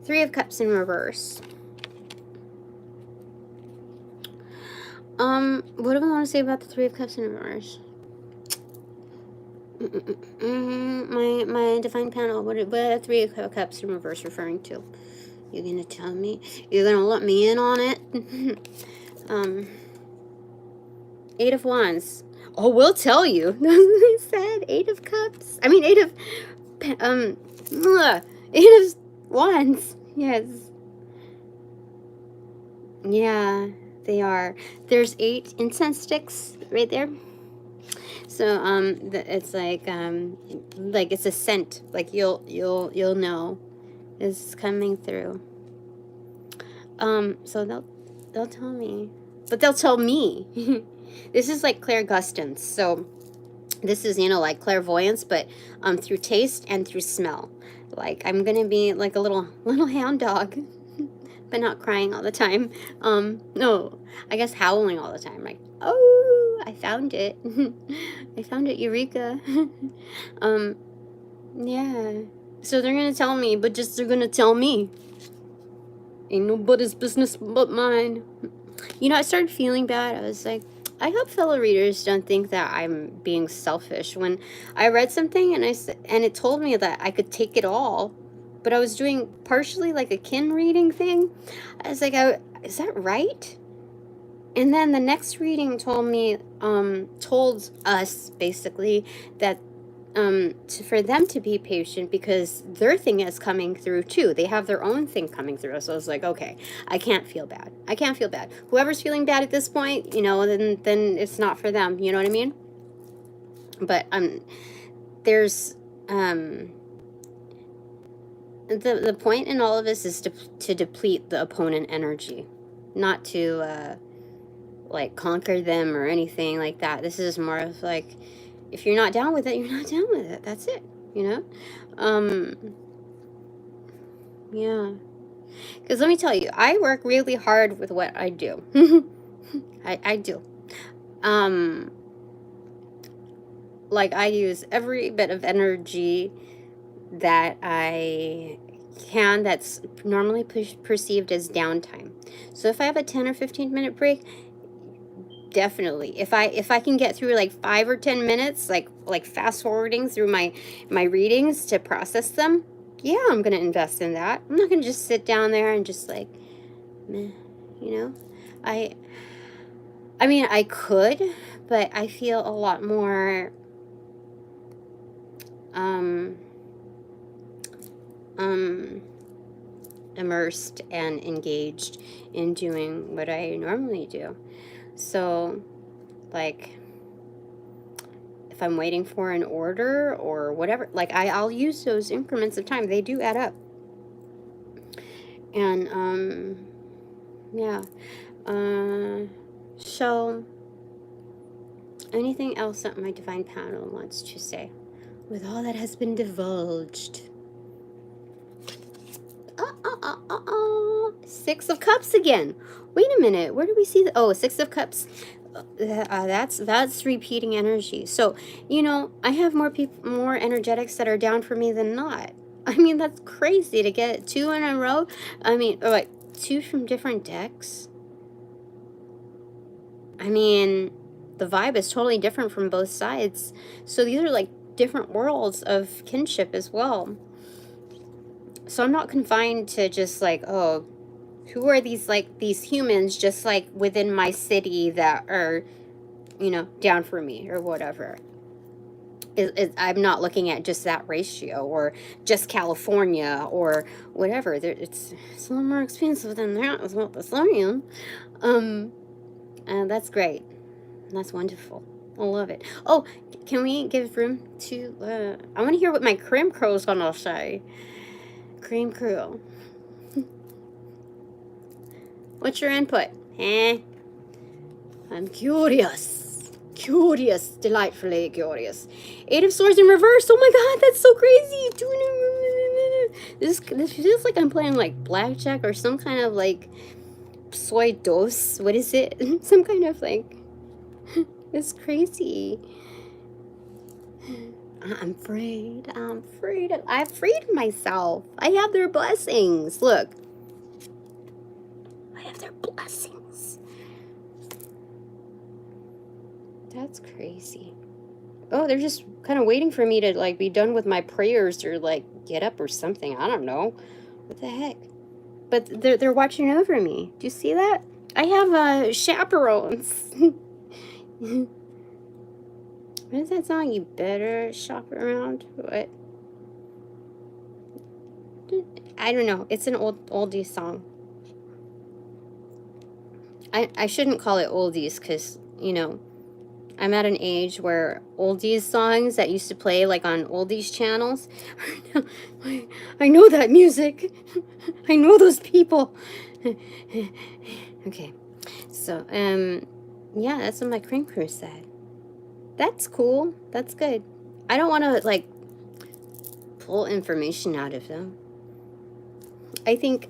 3 of Cups in reverse. What do I want to say about the 3 of Cups in reverse? My defined panel. What are 3 of Cups in reverse referring to? You're gonna tell me? You're gonna let me in on it? 8 of Wands. Oh, we'll tell you. He said 8 of Cups. I mean 8 of 8 of Wands. Yes. Yeah, they are. There's 8 incense sticks right there. So it's like it's a scent. Like you'll know is coming through. So they'll tell me, but they'll tell me. This is like Clairgustance. So this is, you know, like clairvoyance, but through taste and through smell. Like, I'm gonna be like a little hound dog, but not crying all the time. No, I guess howling all the time. Like, oh, I found it. I found it, Eureka. Yeah. So they're gonna tell me, but just they're gonna tell me. Ain't nobody's business but mine. You know, I started feeling bad. I was like, I hope fellow readers don't think that I'm being selfish. When I read something and it told me that I could take it all, but I was doing partially like a kin reading thing. I was like, is that right? And then the next reading told me, told us basically that for them to be patient because their thing is coming through too. They have their own thing coming through. So I was like, okay, I can't feel bad. I can't feel bad. Whoever's feeling bad at this point, you know, then it's not for them. You know what I mean? But there's the point in all of this is to deplete the opponent energy, not to like conquer them or anything like that. This is more of like, if you're not down with it, you're not down with it. That's it, you know? Yeah. Because let me tell you, I work really hard with what I do. I do. Like, I use every bit of energy that I can that's normally perceived as downtime. So if I have a 10 or 15-minute break, definitely. If I can get through like 5 or 10 minutes, like fast forwarding through my readings to process them, yeah, I'm gonna invest in that. I'm not gonna just sit down there and just like, meh, you know. I mean, I could, but I feel a lot more immersed and engaged in doing what I normally do. So, like, if I'm waiting for an order or whatever, like, I'll use those increments of time. They do add up. And, yeah. So, anything else that my divine panel wants to say? With all that has been divulged. 6 of Cups again. Wait a minute. Where do we see the... Oh, 6 of Cups. That's repeating energy. So, you know, I have more energetics that are down for me than not. I mean, that's crazy to get 2 in a row. I mean, or like 2 from different decks. I mean, the vibe is totally different from both sides. So these are like different worlds of kinship as well. So I'm not confined to just like, oh, who are these humans just like within my city that are, you know, down for me or whatever. I'm not looking at just that ratio or just California or whatever. It's a little more expensive than that is what they're saying. And that's great. That's wonderful. I love it. Oh, can we give room to, I want to hear what my cream crow's gonna say. Cream crow. What's your input? I'm curious. Curious. Delightfully curious. 8 of Swords in reverse. Oh my god, that's so crazy. This feels like I'm playing like blackjack or some kind of like soy dos. What is it? Some kind of like... It's crazy. I'm freed. I've freed myself. I have their blessings. Look. I have their blessings. That's crazy. Oh, they're just kind of waiting for me to like be done with my prayers or like get up or something. I don't know. What the heck? But they're watching over me. Do you see that? I have chaperones. What is that song? You better shop around. What? I don't know. It's an oldie song. I shouldn't call it oldies because, you know, I'm at an age where oldies songs that used to play like on oldies channels. I know that music. I know those people. Okay. So, yeah, that's what my cream crew said. That's cool. That's good. I don't want to, like, pull information out of them. I think,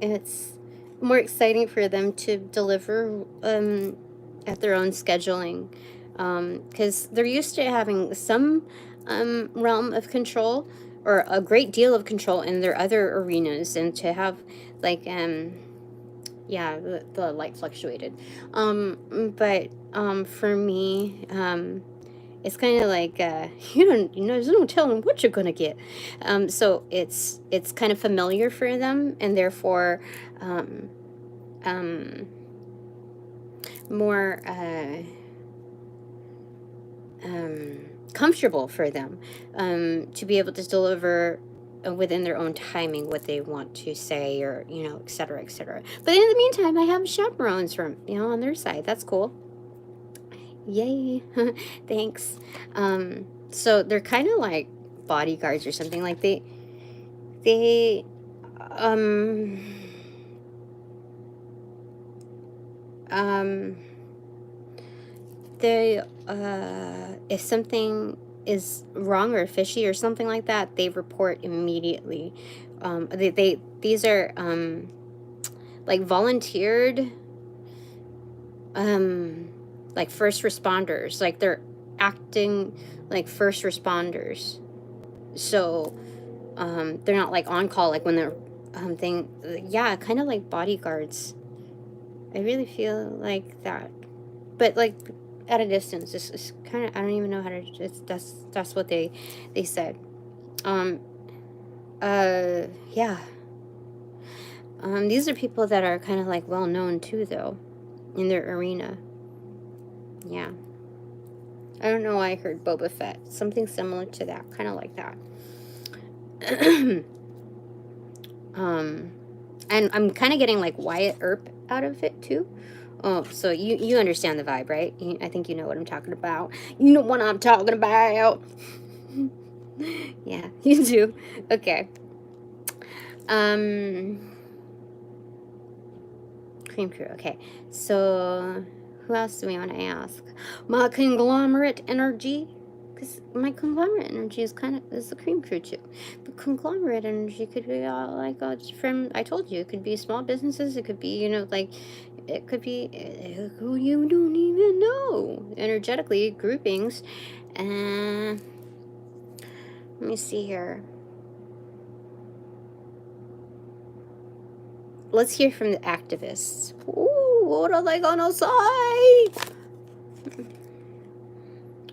it's more exciting for them to deliver, at their own scheduling. Because they're used to having some, realm of control, or a great deal of control in their other arenas, and to have, like, Yeah, the light fluctuated. But for me, it's kind of like there's no telling what you're gonna get. So it's kind of familiar for them, and therefore um, more comfortable for them to be able to deliver within their own timing what they want to say, or et cetera, et cetera. But in the meantime, I have chaperones from on their side. That's cool. Yay. Thanks. So they're kind of like bodyguards or something. Like they they if something is wrong or fishy or something like that, they report immediately. These are like volunteered like first responders. Like they're acting like first responders. So they're not like on call, like when they're yeah, kind of like bodyguards. I really feel like that, but like at a distance. It's kind of, I don't even know how to. That's what they said. Yeah. These are people that are kind of like well known too, though, in their arena. Yeah. I don't know why I heard Boba Fett. Something similar to that, kind of like that. And I'm kind of getting like Wyatt Earp out of it too. Oh, so you understand the vibe, right? I think you know what I'm talking about. You know what I'm talking about. Yeah, you do. Okay. Cream Crew. Okay. So who else do we want to ask? My conglomerate energy. Because my conglomerate energy is the Cream Crew too. But conglomerate energy could be like from, I told you, it could be small businesses. It could be, like, it could be who you don't even know. Energetically, groupings. Let me see here. Let's hear from the activists. Ooh, what are they gonna say?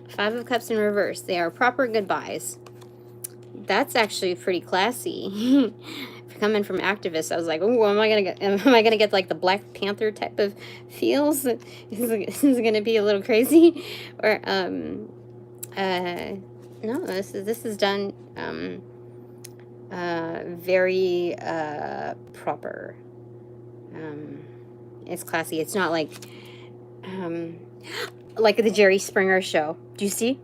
5 of Cups in reverse. They are proper goodbyes. That's actually pretty classy. Coming from activists, I was like, "Oh, am I gonna get like the Black Panther type of feels? This is gonna be a little crazy." Or no, this is done very proper. It's classy. It's not like the Jerry Springer show. Do you see?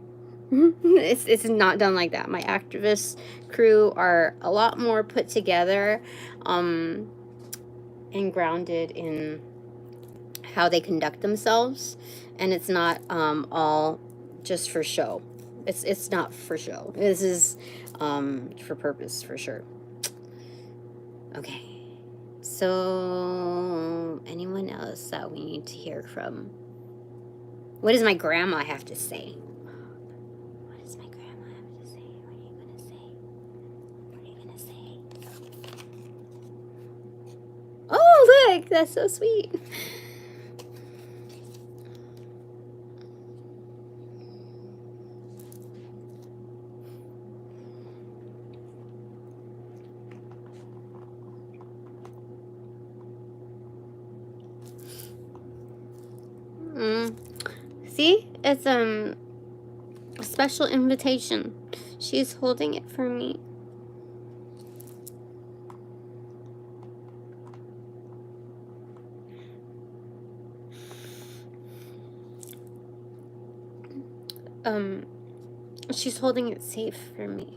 It's not done like that. My activist crew are a lot more put together and grounded in how they conduct themselves, and it's not all just for show. It's not for show. This is for purpose, for sure. Okay, so anyone else that we need to hear from? What does my grandma have to say? Oh, look, that's so sweet. See, it's a special invitation. She's holding it for me. She's holding it safe for me.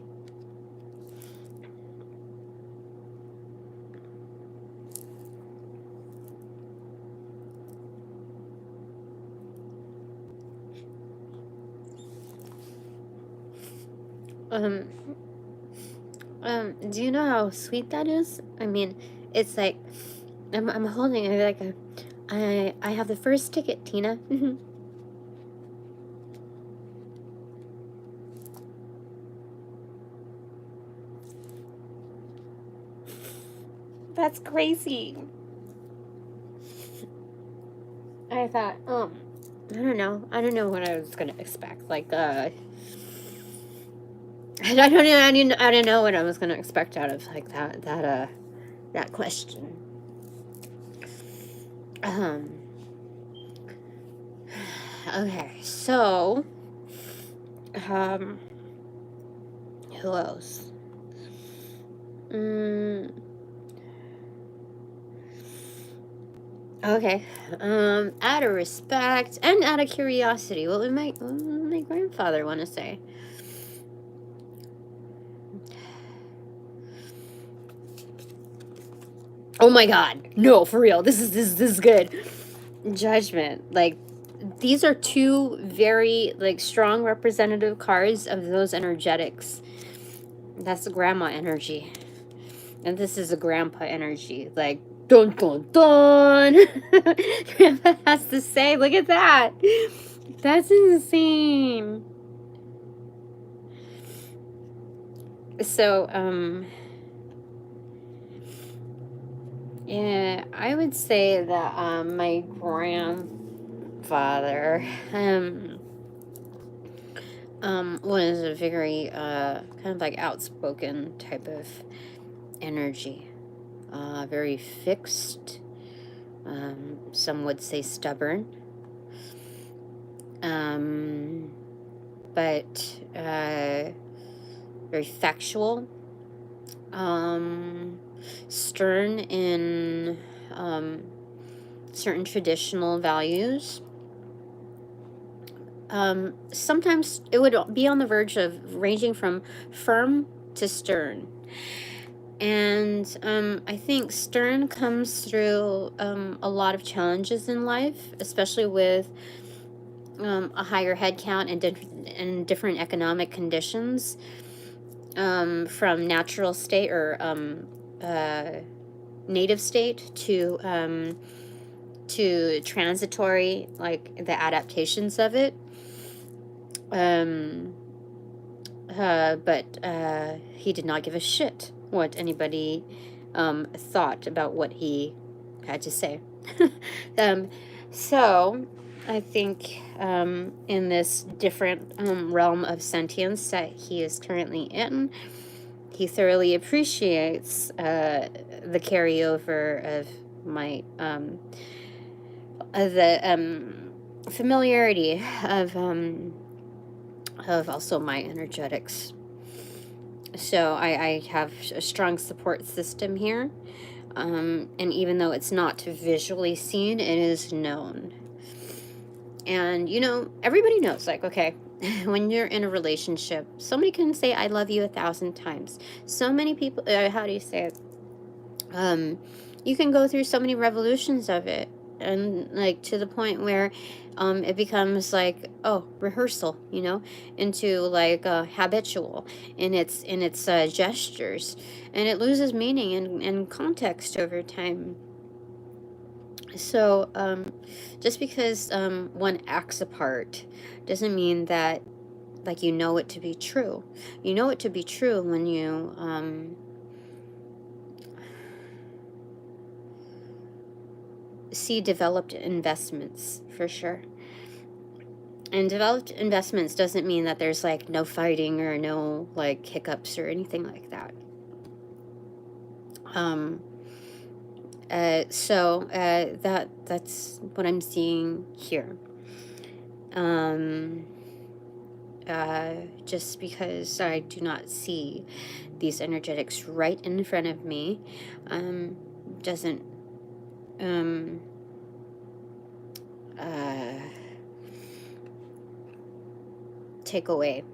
Do you know how sweet that is? I mean, it's like, I'm holding it like I have the first ticket, Tina. That's crazy. I thought, I don't know. I don't know what I was gonna expect. Like, I don't know. I didn't know what I was gonna expect out of like that question. Okay, so, who else? Okay, out of respect and out of curiosity, what would my grandfather want to say? Oh my God, no, for real, this is good. Judgment, like, these are two very, like, strong representative cards of those energetics. That's the grandma energy. And this is a grandpa energy. Like, dun dun dun! Grandpa has to say, look at that! That's insane. So, yeah, I would say that, my grandfather, was a very, kind of like outspoken type of energy. Very fixed. Some would say stubborn. But, very factual. Stern in, certain traditional values. Sometimes it would be on the verge of ranging from firm to stern. And I think stern comes through a lot of challenges in life, especially with a higher head count and different economic conditions, from natural state or native state to transitory, like the adaptations of it. But he did not give a shit what anybody thought about what he had to say. So I think in this different realm of sentience that he is currently in, he thoroughly appreciates the carryover of my the familiarity of also my energetics. So I have a strong support system here, and even though it's not visually seen, it is known. And everybody knows, like, okay, when you're in a relationship, somebody can say I love you 1,000 times. So many people, how do you say it? You can go through so many revolutions of it, and like to the point where it becomes like, oh, rehearsal, into like habitual in its gestures, and it loses meaning and context over time. So just because one acts a part doesn't mean that, like, it to be true. You know it to be true when you see developed investments, for sure. And developed investments doesn't mean that there's like no fighting or no like hiccups or anything like that. So that's what I'm seeing here. Just because I do not see these energetics right in front of me, doesn't take away.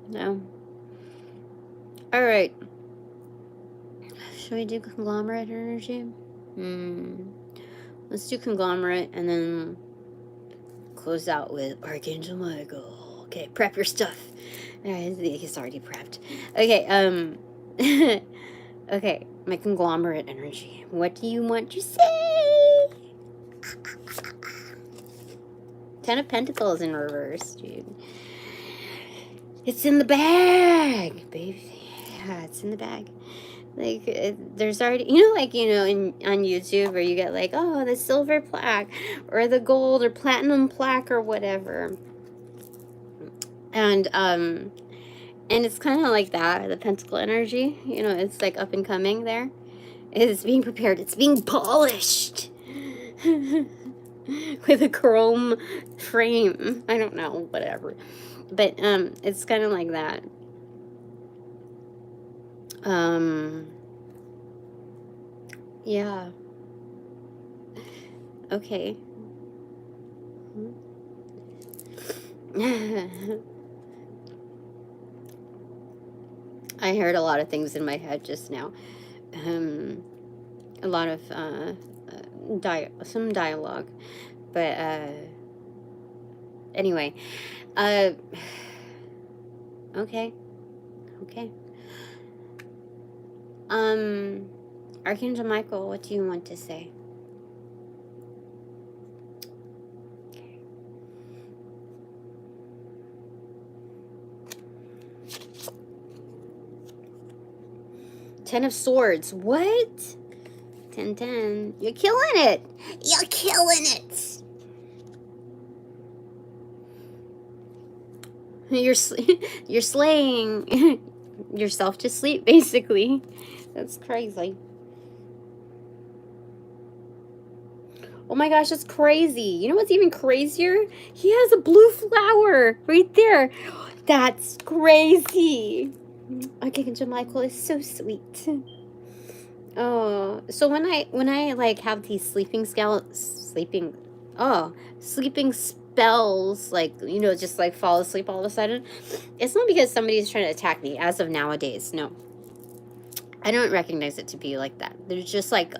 No. All right. Should we do conglomerate energy? Let's do conglomerate and then close out with Archangel Michael. Okay, prep your stuff. He's already prepped. Okay, okay, my conglomerate energy. What do you want to say? 10 of Pentacles in reverse, dude. It's in the bag, baby. Yeah, it's in the bag. Like, there's already, you know, like, you know, on YouTube where you get like, oh, the silver plaque or the gold or platinum plaque or whatever. And it's kind of like that, the pentacle energy, you know, it's like up and coming there. It's being prepared. It's being polished with a chrome frame. I don't know, whatever. But it's kind of like that. Yeah. Okay. I heard a lot of things in my head just now. A lot of some dialogue, but anyway, okay. Archangel Michael, what do you want to say? Ten of Swords. What? 10. You're killing it. You're killing it. You're slaying yourself to sleep, basically. That's crazy. Oh my gosh, that's crazy. You know what's even crazier? He has a blue flower right there. That's crazy. Archangel Michael is so sweet. Oh, so when I like have these sleeping spells, like, you know, just like fall asleep all of a sudden, it's not because somebody's trying to attack me as of nowadays. No, I don't recognize it to be like that. There's just like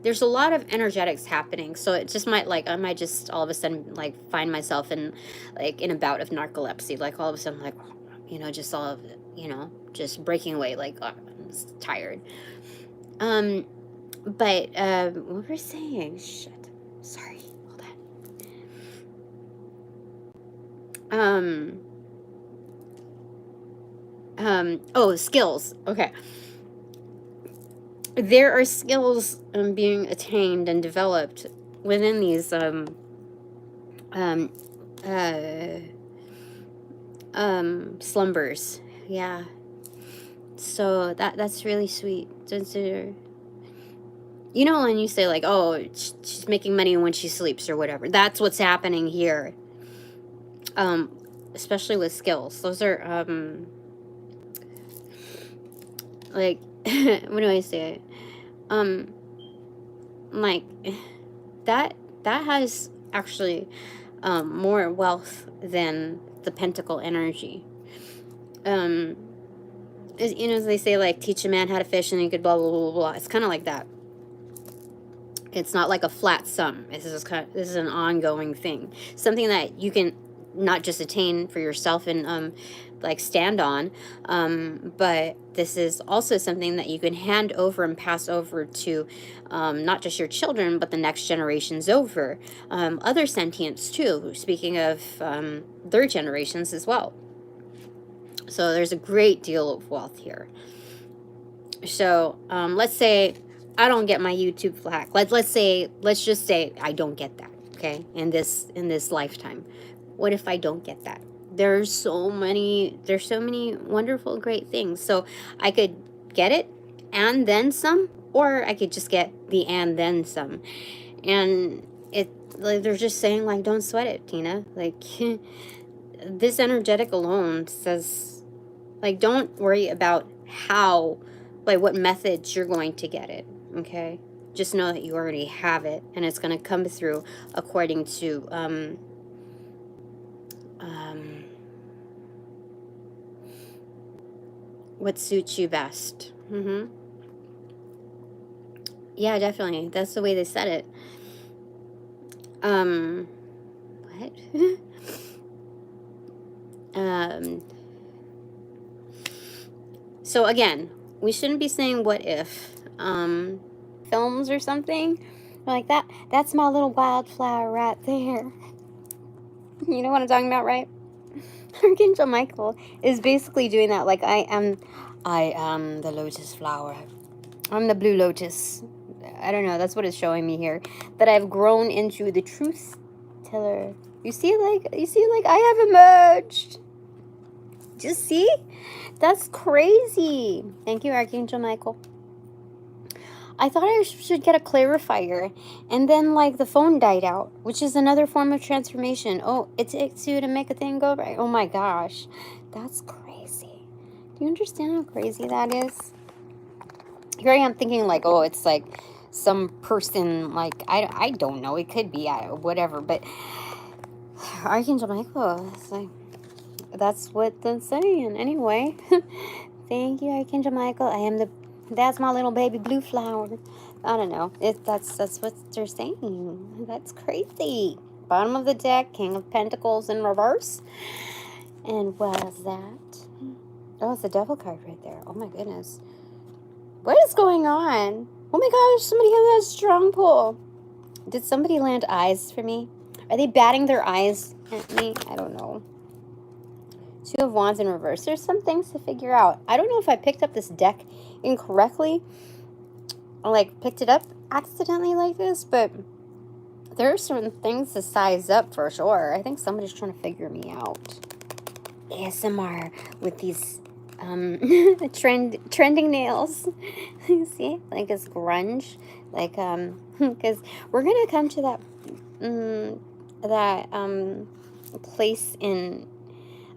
there's a lot of energetics happening, so it just might, like, I might just all of a sudden like find myself in a bout of narcolepsy, like all of a sudden, like, you know, just all of, you know, just breaking away, like, I'm just tired. But what we're saying, shit, sorry, hold on. Oh, skills. Okay, there are skills being attained and developed within these slumbers. Yeah, so that's really sweet. You know, when you say like, oh, she's making money when she sleeps or whatever, that's what's happening here. Especially with skills. Those are, like, what do I say? Like, that has actually, more wealth than the pentacle energy. You know, as they say, like, teach a man how to fish and he could blah, blah, blah, blah. It's kind of like that. It's not like a flat sum. This is an ongoing thing. Something that you can not just attain for yourself and like stand on, but this is also something that you can hand over and pass over to not just your children, but the next generations over. Other sentients too, speaking of their generations as well. So there's a great deal of wealth here. So let's say I don't get my YouTube flag. Let's just say I don't get that, okay? In this lifetime. What if I don't get that? There's so many wonderful, great things. So I could get it and then some, or I could just get the and then some. And they're just saying, like, don't sweat it, Tina. Like, this energetic alone says, like, don't worry about how, like, what methods you're going to get it, okay? Just know that you already have it, and it's going to come through according to what suits you best. Yeah, definitely. That's the way they said it. What? So again, we shouldn't be saying what if films or something like that. That's my little wildflower right there. You know what I'm talking about, right? Archangel Michael is basically doing that. Like, I am the lotus flower. I'm the Blue Lotus. I don't know. That's what it's showing me here. That I've grown into the truth teller. You see, like I have emerged. Just see? That's crazy. Thank you, Archangel Michael. I thought I should get a clarifier, and then, like, the phone died out, which is another form of transformation. Oh, it takes you to make a thing go right. Oh my gosh. That's crazy. Do you understand how crazy that is? Here I am thinking, like, oh, it's like some person, like, I don't know. It could be, whatever, but Archangel Michael, it's like, that's what they're saying. Anyway, thank you, Archangel Michael. That's my little baby blue flower. I don't know. That's what they're saying. That's crazy. Bottom of the deck, King of Pentacles in reverse. And what is that? Oh, it's a devil card right there. Oh my goodness. What is going on? Oh my gosh, somebody has a strong pull. Did somebody land eyes for me? Are they batting their eyes at me? I don't know. Two of Wands in reverse. There's some things to figure out. I don't know if I picked up this deck incorrectly. I, like, picked it up accidentally like this, but there are certain things to size up for sure. I think somebody's trying to figure me out. ASMR with these trending nails. You see? Like, it's grunge. Like, because we're gonna come to that place in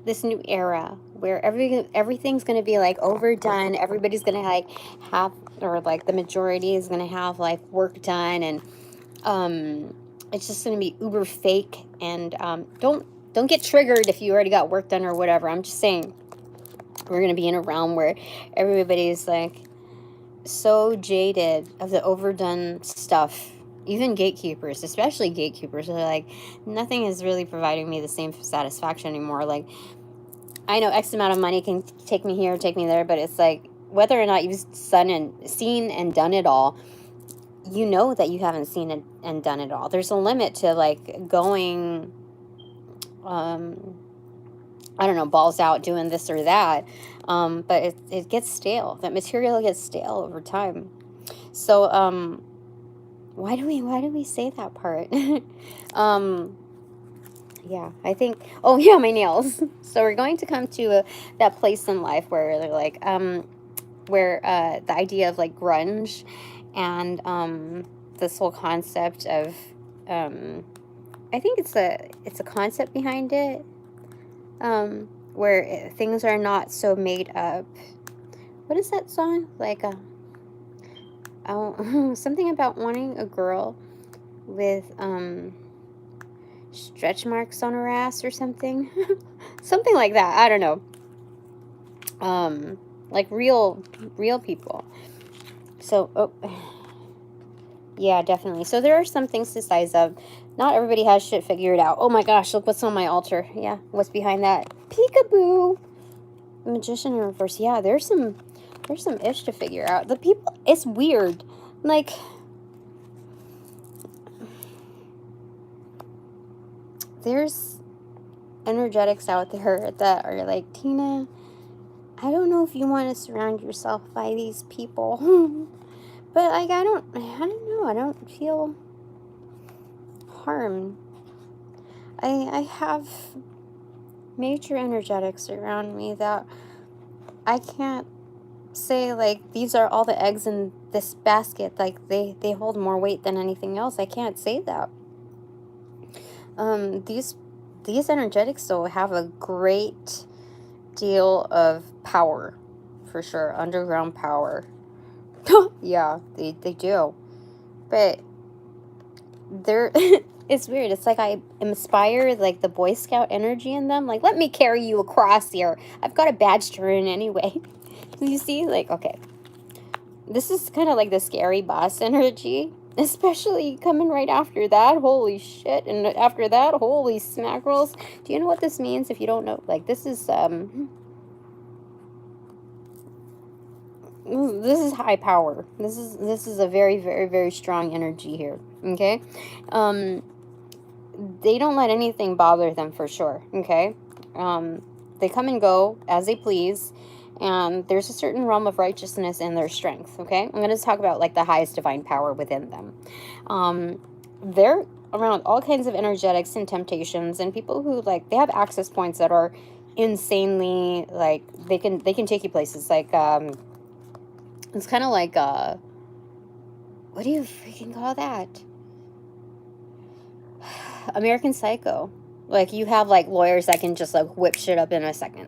this new era where everything's going to be, like, overdone. Everybody's going to, like, have, or, like, the majority is going to have, like, work done, and it's just going to be uber fake. And don't get triggered if you already got work done or whatever. I'm just saying we're going to be in a realm where everybody's, like, so jaded of the overdone stuff. Even gatekeepers, especially gatekeepers, are like, nothing is really providing me the same satisfaction anymore. Like, I know X amount of money can take me here, take me there, but it's like, whether or not you've seen and done it all, you know that you haven't seen it and done it all. There's a limit to, like, going, I don't know, balls out doing this or that. But it gets stale. That material gets stale over time. So, why do we say that part? Yeah, I think, oh yeah, my nails. So we're going to come to that place in life where they're like, where the idea of, like, grunge and this whole concept of, I think it's a concept behind it, where things are not so made up. What is that song? Like, something about wanting a girl with stretch marks on her ass or something. Something like that. I don't know. Like real people. So, oh, yeah, definitely. So there are some things to size up. Not everybody has shit figured out. Oh my gosh, look what's on my altar. Yeah, what's behind that? Peekaboo. Magician in reverse. Yeah, there's some ish to figure out. The people, it's weird. Like, there's energetics out there that are like, Tina, I don't know if you want to surround yourself by these people. But, like, I don't know. I don't feel harm. I have major energetics around me that I can't say, like, these are all the eggs in this basket. Like, they hold more weight than anything else. I can't say that. These energetics, though, have a great deal of power, for sure. Underground power. Yeah, they do. But they're it's weird. It's like I inspire, like, the Boy Scout energy in them. Like, let me carry you across here. I've got a badge to earn anyway. You see? Like, okay. This is kind of like the scary boss energy. Especially coming right after that. Holy shit. And after that, holy smackerels. Do you know what this means if you don't know? Like, this is high power. This is a very, very, very strong energy here. Okay? They don't let anything bother them, for sure. Okay? They come and go as they please, And there's a certain realm of righteousness in their strength, okay? I'm going to talk about, like, the highest divine power within them. They're around all kinds of energetics and temptations, and people who, like, they have access points that are insanely, like, they can take you places. Like, it's kind of like, what do you freaking call that? American Psycho. Like, you have, like, lawyers that can just, like, whip shit up in a second.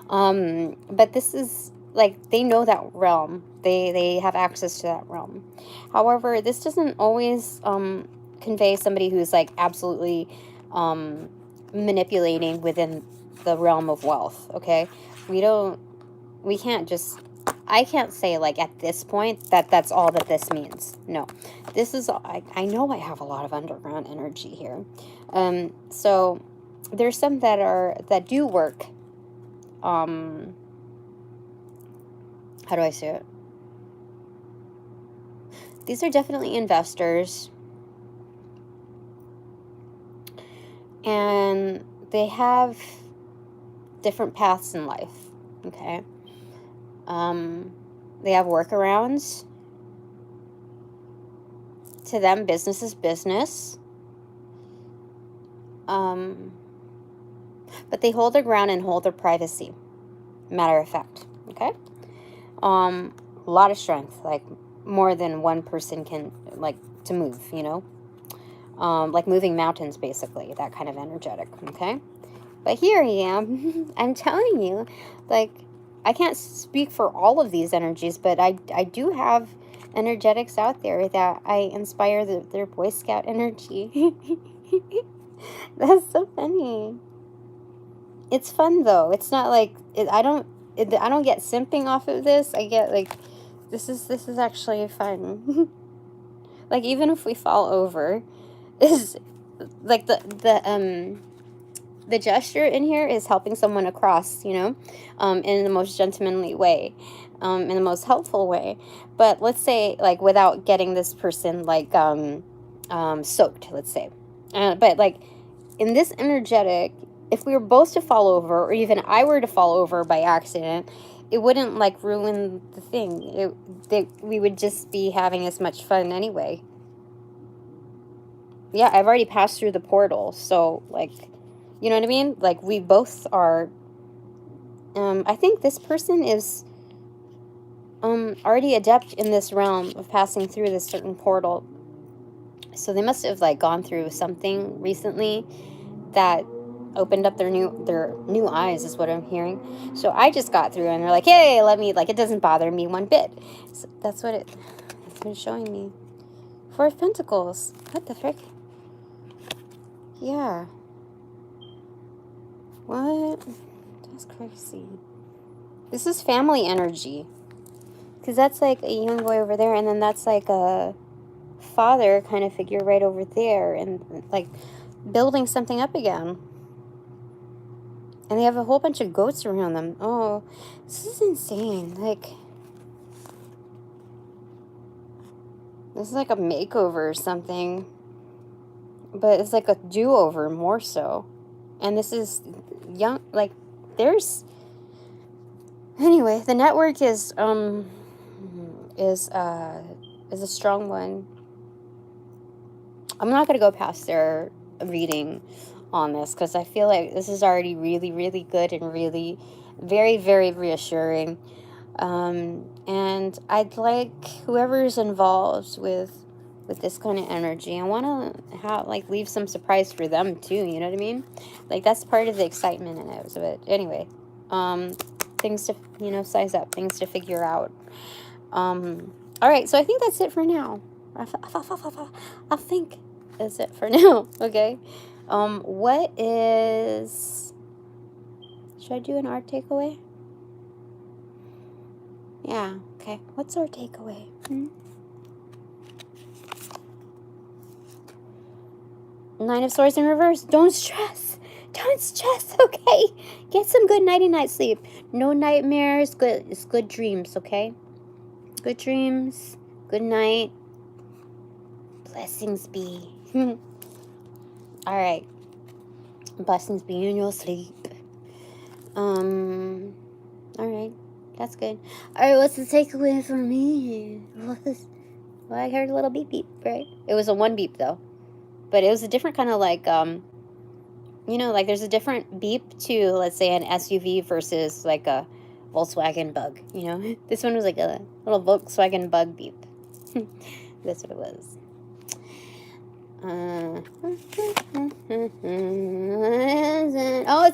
But this is, like, they know that realm. They have access to that realm. However, this doesn't always convey somebody who's, like, absolutely manipulating within the realm of wealth, okay? We can't just, I can't say, like, at this point that that's all that this means. No. This is, I know I have a lot of underground energy here. So there's some that do work. How do I say it? These are definitely investors. And they have different paths in life, okay? They have workarounds. To them, business is business. But they hold their ground and hold their privacy. Matter of fact, okay? A lot of strength, like more than one person can, like, to move, you know? Like moving mountains, basically, that kind of energetic, okay? But here I am, I'm telling you, like, I can't speak for all of these energies, but I do have energetics out there that I inspire their Boy Scout energy. That's so funny. It's fun, though. It's not like, I don't get simping off of this. I get, like, this is actually fun. Like, even if we fall over, is like the gesture in here is helping someone across, you know, in the most gentlemanly way, in the most helpful way. But let's say, like, without getting this person, like, soaked, let's say. But, like, in this energetic, if we were both to fall over, or even I were to fall over by accident, it wouldn't, like, ruin the thing. We would just be having as much fun anyway. Yeah, I've already passed through the portal, so, like, you know what I mean? Like, we both are, I think this person is, already adept in this realm of passing through this certain portal. So they must have, like, gone through something recently that opened up their new eyes, is what I'm hearing. So I just got through, and they're like, hey, let me, like, it doesn't bother me one bit. So that's what it's showing me. Four of Pentacles. What the frick? Yeah. What? That's crazy. This is family energy. Because that's, like, a young boy over there, and then that's, like, a father kind of figure right over there, and, like, building something up again. And they have a whole bunch of goats around them. Oh, this is insane. Like, this is like a makeover or something. But it's like a do-over, more so. And this is young, like, there's... Anyway, the network is a strong one. I'm not going to go past their reading on this, because I feel like this is already really, really good and really very, very reassuring. And I'd like whoever's involved with this kind of energy, I want to leave some surprise for them too, you know what I mean? Like, that's part of the excitement in it. But anyway, things to, you know, size up, things to figure out. All right, so I think that's it for now. I think that's it for now. Okay. What is... Should I do an art takeaway? Yeah, okay. What's our takeaway? Nine of Swords in reverse. Don't stress. Don't stress, okay? Get some good nighty-night sleep. No nightmares. Good. It's good dreams, okay? Good dreams. Good night. Blessings be. Alright. Blessings be in your sleep. Alright. That's good. Alright, what's the takeaway for me? Well, I heard a little beep beep, right? It was a one beep, though. But it was a different kind of like, you know, like there's a different beep to, let's say, an SUV versus like a Volkswagen Bug, you know? This one was like a little Volkswagen Bug beep. That's what it was. Oh,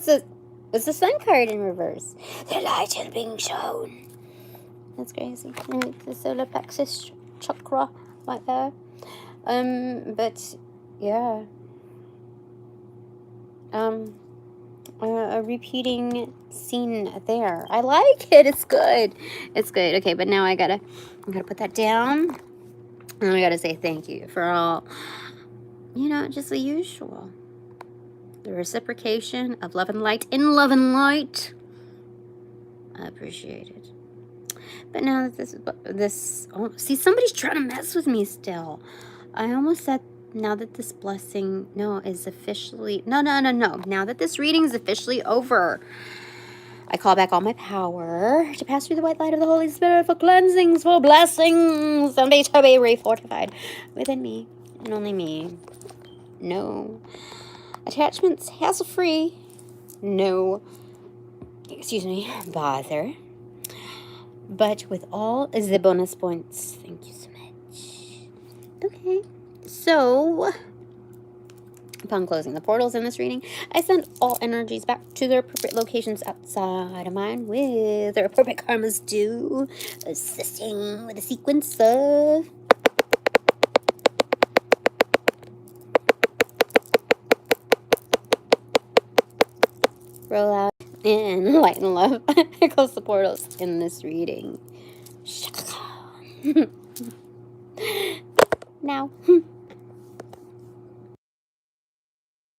it's a sun card in reverse. The light is being shown. That's crazy. And the solar plexus chakra right there. But yeah. A repeating scene there. I like it. It's good. It's good. Okay, but now I gotta put that down. And I gotta say thank you for all, you know, just the usual. The reciprocation of love and light in love and light. I appreciate it. But now that this oh, see, somebody's trying to mess with me still. I almost said, now that this blessing, is officially, no. Now that this reading is officially over, I call back all my power to pass through the white light of the Holy Spirit for cleansings, for blessings, and to be refortified within me, and only me. No attachments, hassle-free. No, bother. But with all the bonus points. Thank you so much. Okay. So, upon closing the portals in this reading, I send all energies back to their appropriate locations outside of mine with their appropriate karmas due, assisting with a sequence of roll out and light and love. I close the portals in this reading. Now.